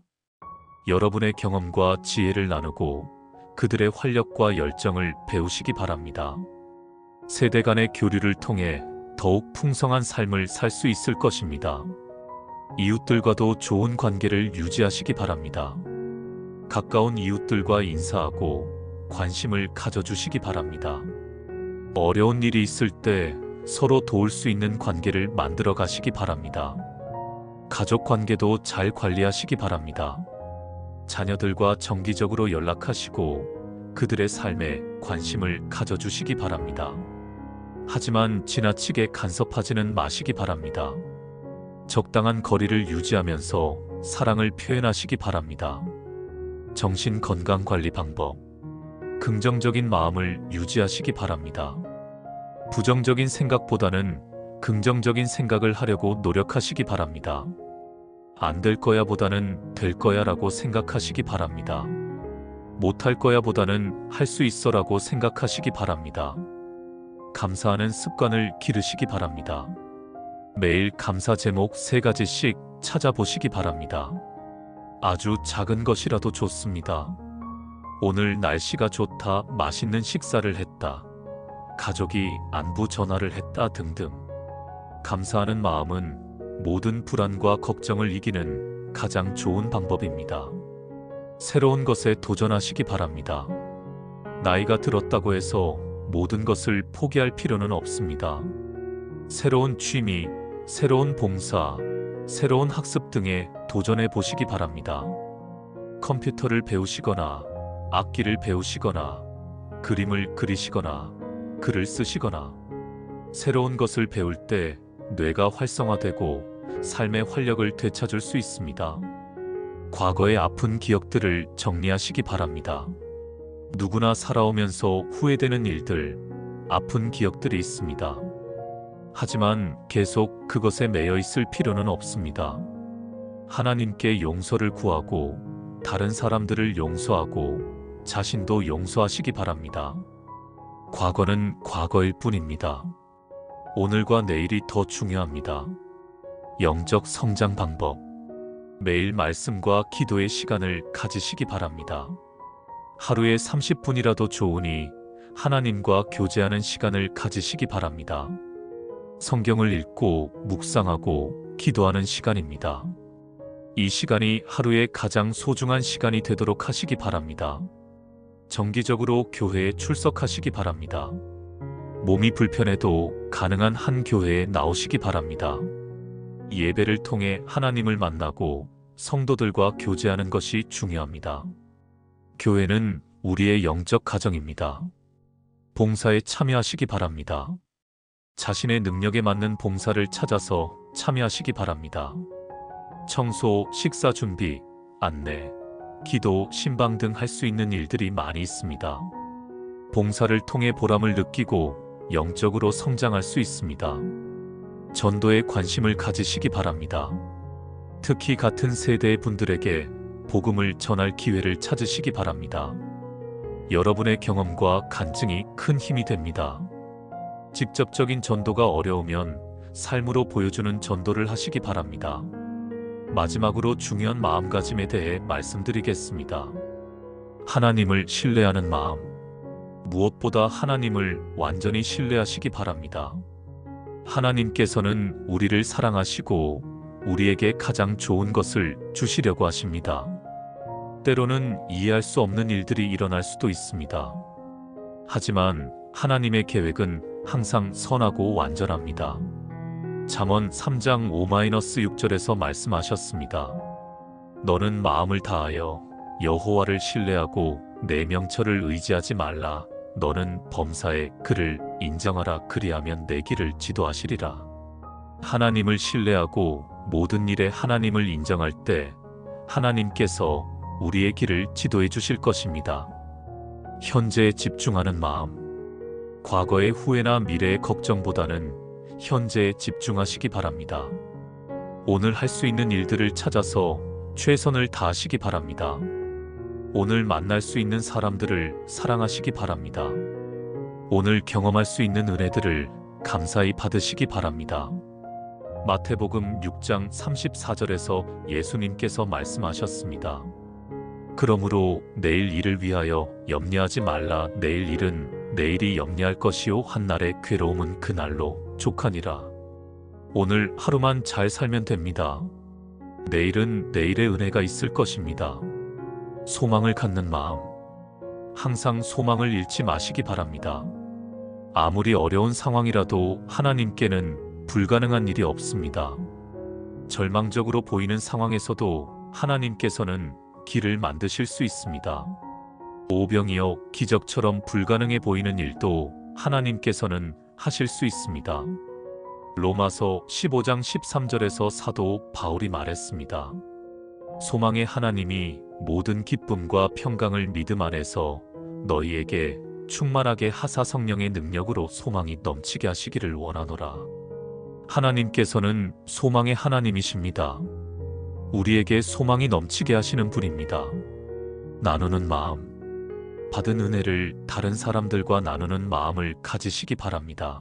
여러분의 경험과 지혜를 나누고 그들의 활력과 열정을 배우시기 바랍니다. 세대 간의 교류를 통해 더욱 풍성한 삶을 살 수 있을 것입니다. 이웃들과도 좋은 관계를 유지하시기 바랍니다. 가까운 이웃들과 인사하고 관심을 가져주시기 바랍니다. 어려운 일이 있을 때 서로 도울 수 있는 관계를 만들어 가시기 바랍니다. 가족 관계도 잘 관리하시기 바랍니다. 자녀들과 정기적으로 연락하시고 그들의 삶에 관심을 가져주시기 바랍니다. 하지만 지나치게 간섭하지는 마시기 바랍니다. 적당한 거리를 유지하면서 사랑을 표현하시기 바랍니다. 정신 건강 관리 방법. 긍정적인 마음을 유지하시기 바랍니다. 부정적인 생각보다는 긍정적인 생각을 하려고 노력하시기 바랍니다. 안 될 거야 보다는 될 거야 라고 생각하시기 바랍니다. 못할 거야 보다는 할 수 있어 라고 생각하시기 바랍니다. 감사하는 습관을 기르시기 바랍니다. 매일 감사 제목 3가지씩 찾아보시기 바랍니다. 아주 작은 것이라도 좋습니다. 오늘 날씨가 좋다, 맛있는 식사를 했다, 가족이 안부 전화를 했다 등등. 감사하는 마음은 모든 불안과 걱정을 이기는 가장 좋은 방법입니다. 새로운 것에 도전하시기 바랍니다. 나이가 들었다고 해서 모든 것을 포기할 필요는 없습니다. 새로운 취미, 새로운 봉사, 새로운 학습 등에 도전해 보시기 바랍니다. 컴퓨터를 배우시거나 악기를 배우시거나 그림을 그리시거나 글을 쓰시거나 새로운 것을 배울 때 뇌가 활성화되고 삶의 활력을 되찾을 수 있습니다. 과거의 아픈 기억들을 정리하시기 바랍니다. 누구나 살아오면서 후회되는 일들, 아픈 기억들이 있습니다. 하지만 계속 그것에 매여 있을 필요는 없습니다. 하나님께 용서를 구하고 다른 사람들을 용서하고 자신도 용서하시기 바랍니다. 과거는 과거일 뿐입니다. 오늘과 내일이 더 중요합니다. 영적 성장 방법. 매일 말씀과 기도의 시간을 가지시기 바랍니다. 하루에 30분이라도 좋으니 하나님과 교제하는 시간을 가지시기 바랍니다. 성경을 읽고 묵상하고 기도하는 시간입니다. 이 시간이 하루의 가장 소중한 시간이 되도록 하시기 바랍니다. 정기적으로 교회에 출석하시기 바랍니다. 몸이 불편해도 가능한 한 교회에 나오시기 바랍니다. 예배를 통해 하나님을 만나고 성도들과 교제하는 것이 중요합니다. 교회는 우리의 영적 가정입니다. 봉사에 참여하시기 바랍니다. 자신의 능력에 맞는 봉사를 찾아서 참여하시기 바랍니다. 청소, 식사 준비, 안내, 기도, 신방 등 할 수 있는 일들이 많이 있습니다. 봉사를 통해 보람을 느끼고 영적으로 성장할 수 있습니다. 전도에 관심을 가지시기 바랍니다. 특히 같은 세대의 분들에게 복음을 전할 기회를 찾으시기 바랍니다. 여러분의 경험과 간증이 큰 힘이 됩니다. 직접적인 전도가 어려우면 삶으로 보여주는 전도를 하시기 바랍니다. 마지막으로 중요한 마음가짐에 대해 말씀드리겠습니다. 하나님을 신뢰하는 마음. 무엇보다 하나님을 완전히 신뢰하시기 바랍니다. 하나님께서는 우리를 사랑하시고 우리에게 가장 좋은 것을 주시려고 하십니다. 때로는 이해할 수 없는 일들이 일어날 수도 있습니다. 하지만 하나님의 계획은 항상 선하고 완전합니다. 잠언 3장 5-6절에서 말씀하셨습니다. 너는 마음을 다하여 여호와를 신뢰하고 내 명철을 의지하지 말라. 너는 범사에 그를 인정하라. 그리하면 내 길을 지도하시리라. 하나님을 신뢰하고 모든 일에 하나님을 인정할 때 하나님께서 우리의 길을 지도해 주실 것입니다. 현재에 집중하는 마음. 과거의 후회나 미래의 걱정보다는 현재에 집중하시기 바랍니다. 오늘 할 수 있는 일들을 찾아서 최선을 다하시기 바랍니다. 오늘 만날 수 있는 사람들을 사랑하시기 바랍니다. 오늘 경험할 수 있는 은혜들을 감사히 받으시기 바랍니다. 마태복음 6장 34절에서 예수님께서 말씀하셨습니다. 그러므로 내일 일을 위하여 염려하지 말라. 내일 일은 내일이 염려할 것이요 한날의 괴로움은 그날로 족하니라. 오늘 하루만 잘 살면 됩니다. 내일은 내일의 은혜가 있을 것입니다. 소망을 갖는 마음. 항상 소망을 잃지 마시기 바랍니다. 아무리 어려운 상황이라도 하나님께는 불가능한 일이 없습니다. 절망적으로 보이는 상황에서도 하나님께서는 길을 만드실 수 있습니다. 오병이어 기적처럼 불가능해 보이는 일도 하나님께서는 하실 수 있습니다. 로마서 15장 13절에서 사도 바울이 말했습니다. 소망의 하나님이 모든 기쁨과 평강을 믿음 안에서 너희에게 충만하게 하사 성령의 능력으로 소망이 넘치게 하시기를 원하노라. 하나님께서는 소망의 하나님이십니다. 우리에게 소망이 넘치게 하시는 분입니다. 나누는 마음. 받은 은혜를 다른 사람들과 나누는 마음을 가지시기 바랍니다.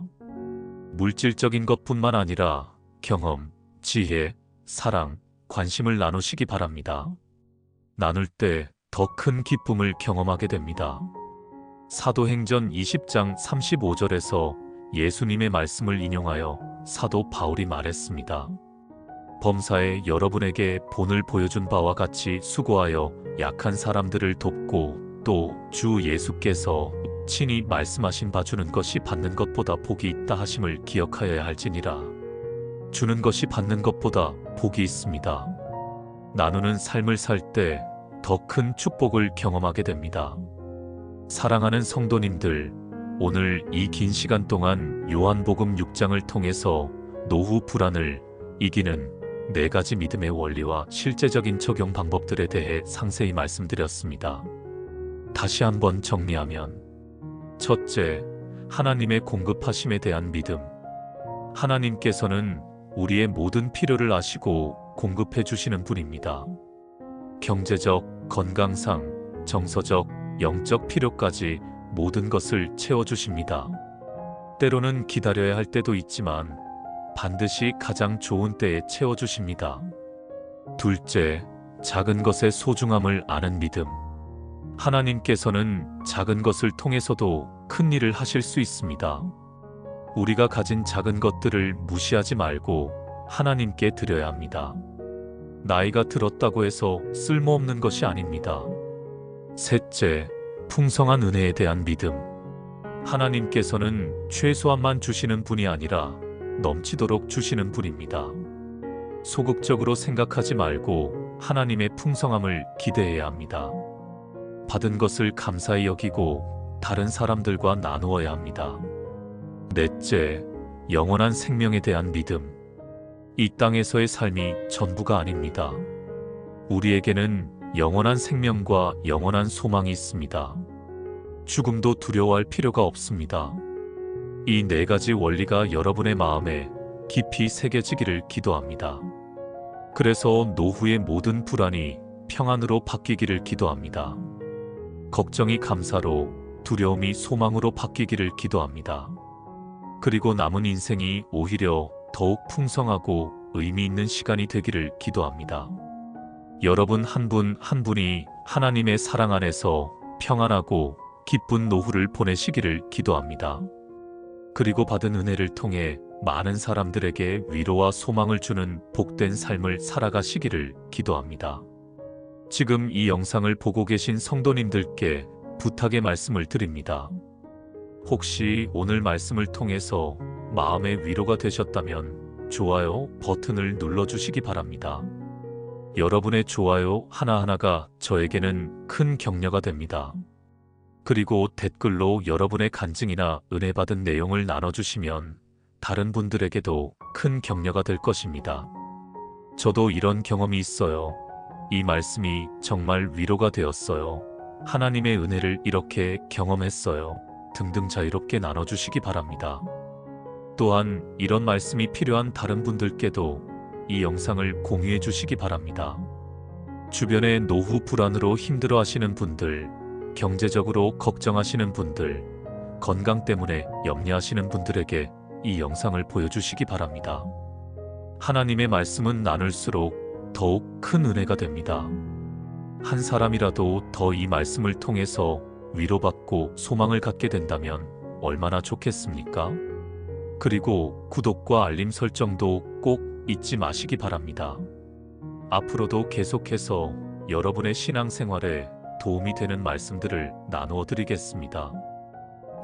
물질적인 것뿐만 아니라 경험, 지혜, 사랑, 관심을 나누시기 바랍니다. 나눌 때 더 큰 기쁨을 경험하게 됩니다. 사도행전 20장 35절에서 예수님의 말씀을 인용하여 사도 바울이 말했습니다. 범사에 여러분에게 본을 보여준 바와 같이 수고하여 약한 사람들을 돕고 또 주 예수께서 친히 말씀하신 바 주는 것이 받는 것보다 복이 있다 하심을 기억하여야 할지니라. 주는 것이 받는 것보다 복이 있습니다. 나누는 삶을 살 때 더 큰 축복을 경험하게 됩니다. 사랑하는 성도님들, 오늘 이 긴 시간 동안 요한복음 6장을 통해서 노후 불안을 이기는 4가지 믿음의 원리와 실제적인 적용 방법들에 대해 상세히 말씀드렸습니다. 다시 한번 정리하면, 첫째, 하나님의 공급하심에 대한 믿음. 하나님께서는 우리의 모든 필요를 아시고 공급해 주시는 분입니다. 경제적, 건강상, 정서적, 영적 필요까지 모든 것을 채워주십니다. 때로는 기다려야 할 때도 있지만 반드시 가장 좋은 때에 채워주십니다. 둘째, 작은 것의 소중함을 아는 믿음. 하나님께서는 작은 것을 통해서도 큰 일을 하실 수 있습니다. 우리가 가진 작은 것들을 무시하지 말고 하나님께 드려야 합니다. 나이가 들었다고 해서 쓸모없는 것이 아닙니다. 셋째, 풍성한 은혜에 대한 믿음. 하나님께서는 최소한만 주시는 분이 아니라 넘치도록 주시는 분입니다. 소극적으로 생각하지 말고 하나님의 풍성함을 기대해야 합니다. 받은 것을 감사히 여기고 다른 사람들과 나누어야 합니다. 넷째, 영원한 생명에 대한 믿음. 이 땅에서의 삶이 전부가 아닙니다. 우리에게는 영원한 생명과 영원한 소망이 있습니다. 죽음도 두려워할 필요가 없습니다. 이 4가지 원리가 여러분의 마음에 깊이 새겨지기를 기도합니다. 그래서 노후의 모든 불안이 평안으로 바뀌기를 기도합니다. 걱정이 감사로, 두려움이 소망으로 바뀌기를 기도합니다. 그리고 남은 인생이 오히려 더욱 풍성하고 의미 있는 시간이 되기를 기도합니다. 여러분 한 분 한 분이 하나님의 사랑 안에서 평안하고 기쁜 노후를 보내시기를 기도합니다. 그리고 받은 은혜를 통해 많은 사람들에게 위로와 소망을 주는 복된 삶을 살아가시기를 기도합니다. 지금 이 영상을 보고 계신 성도님들께 부탁의 말씀을 드립니다. 혹시 오늘 말씀을 통해서 마음의 위로가 되셨다면 좋아요 버튼을 눌러주시기 바랍니다. 여러분의 좋아요 하나하나가 저에게는 큰 격려가 됩니다. 그리고 댓글로 여러분의 간증이나 은혜 받은 내용을 나눠주시면 다른 분들에게도 큰 격려가 될 것입니다. 저도 이런 경험이 있어요. 이 말씀이 정말 위로가 되었어요. 하나님의 은혜를 이렇게 경험했어요. 등등 자유롭게 나눠주시기 바랍니다. 또한 이런 말씀이 필요한 다른 분들께도 이 영상을 공유해 주시기 바랍니다. 주변에 노후 불안으로 힘들어 하시는 분들, 경제적으로 걱정하시는 분들, 건강 때문에 염려하시는 분들에게 이 영상을 보여주시기 바랍니다. 하나님의 말씀은 나눌수록 더욱 큰 은혜가 됩니다. 한 사람이라도 더 이 말씀을 통해서 위로받고 소망을 갖게 된다면 얼마나 좋겠습니까? 그리고 구독과 알림 설정도 꼭 잊지 마시기 바랍니다. 앞으로도 계속해서 여러분의 신앙생활에 도움이 되는 말씀들을 나누어 드리겠습니다.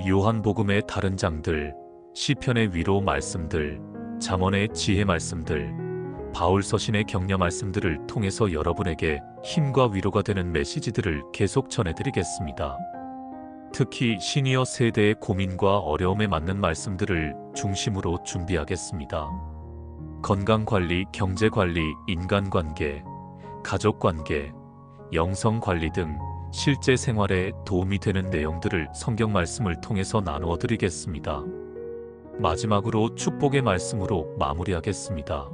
요한복음의 다른 장들, 시편의 위로 말씀들, 잠언의 지혜 말씀들, 바울 서신의 격려 말씀들을 통해서 여러분에게 힘과 위로가 되는 메시지들을 계속 전해드리겠습니다. 특히 시니어 세대의 고민과 어려움에 맞는 말씀들을 중심으로 준비하겠습니다. 건강관리, 경제관리, 인간관계, 가족관계, 영성관리 등 실제 생활에 도움이 되는 내용들을 성경 말씀을 통해서 나누어 드리겠습니다. 마지막으로 축복의 말씀으로 마무리하겠습니다.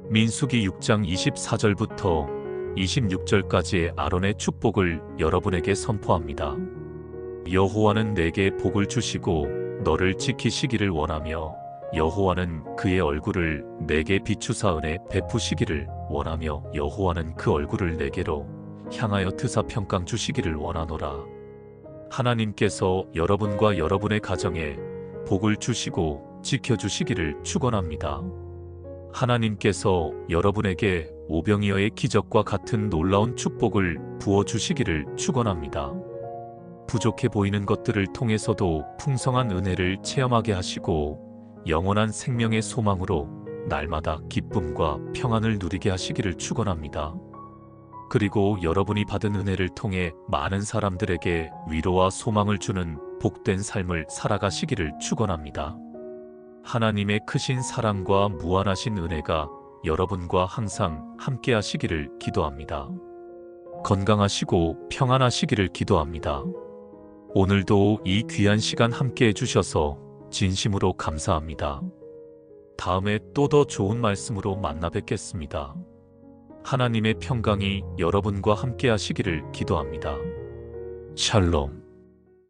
민수기 6장 24절부터 26절까지의 아론의 축복을 여러분에게 선포합니다. 여호와는 내게 복을 주시고 너를 지키시기를 원하며 여호와는 그의 얼굴을 내게 비추사 은혜 베푸시기를 원하며 여호와는 그 얼굴을 내게로 향하여 드사 평강 주시기를 원하노라. 하나님께서 여러분과 여러분의 가정에 복을 주시고 지켜주시기를 축원합니다. 하나님께서 여러분에게 오병이어의 기적과 같은 놀라운 축복을 부어주시기를 축원합니다. 부족해 보이는 것들을 통해서도 풍성한 은혜를 체험하게 하시고 영원한 생명의 소망으로 날마다 기쁨과 평안을 누리게 하시기를 축원합니다. 그리고 여러분이 받은 은혜를 통해 많은 사람들에게 위로와 소망을 주는 복된 삶을 살아가시기를 축원합니다. 하나님의 크신 사랑과 무한하신 은혜가 여러분과 항상 함께 하시기를 기도합니다. 건강하시고 평안하시기를 기도합니다. 오늘도 이 귀한 시간 함께 해주셔서 진심으로 감사합니다. 다음에 또 더 좋은 말씀으로 만나 뵙겠습니다. 하나님의 평강이 여러분과 함께 하시기를 기도합니다. 샬롬.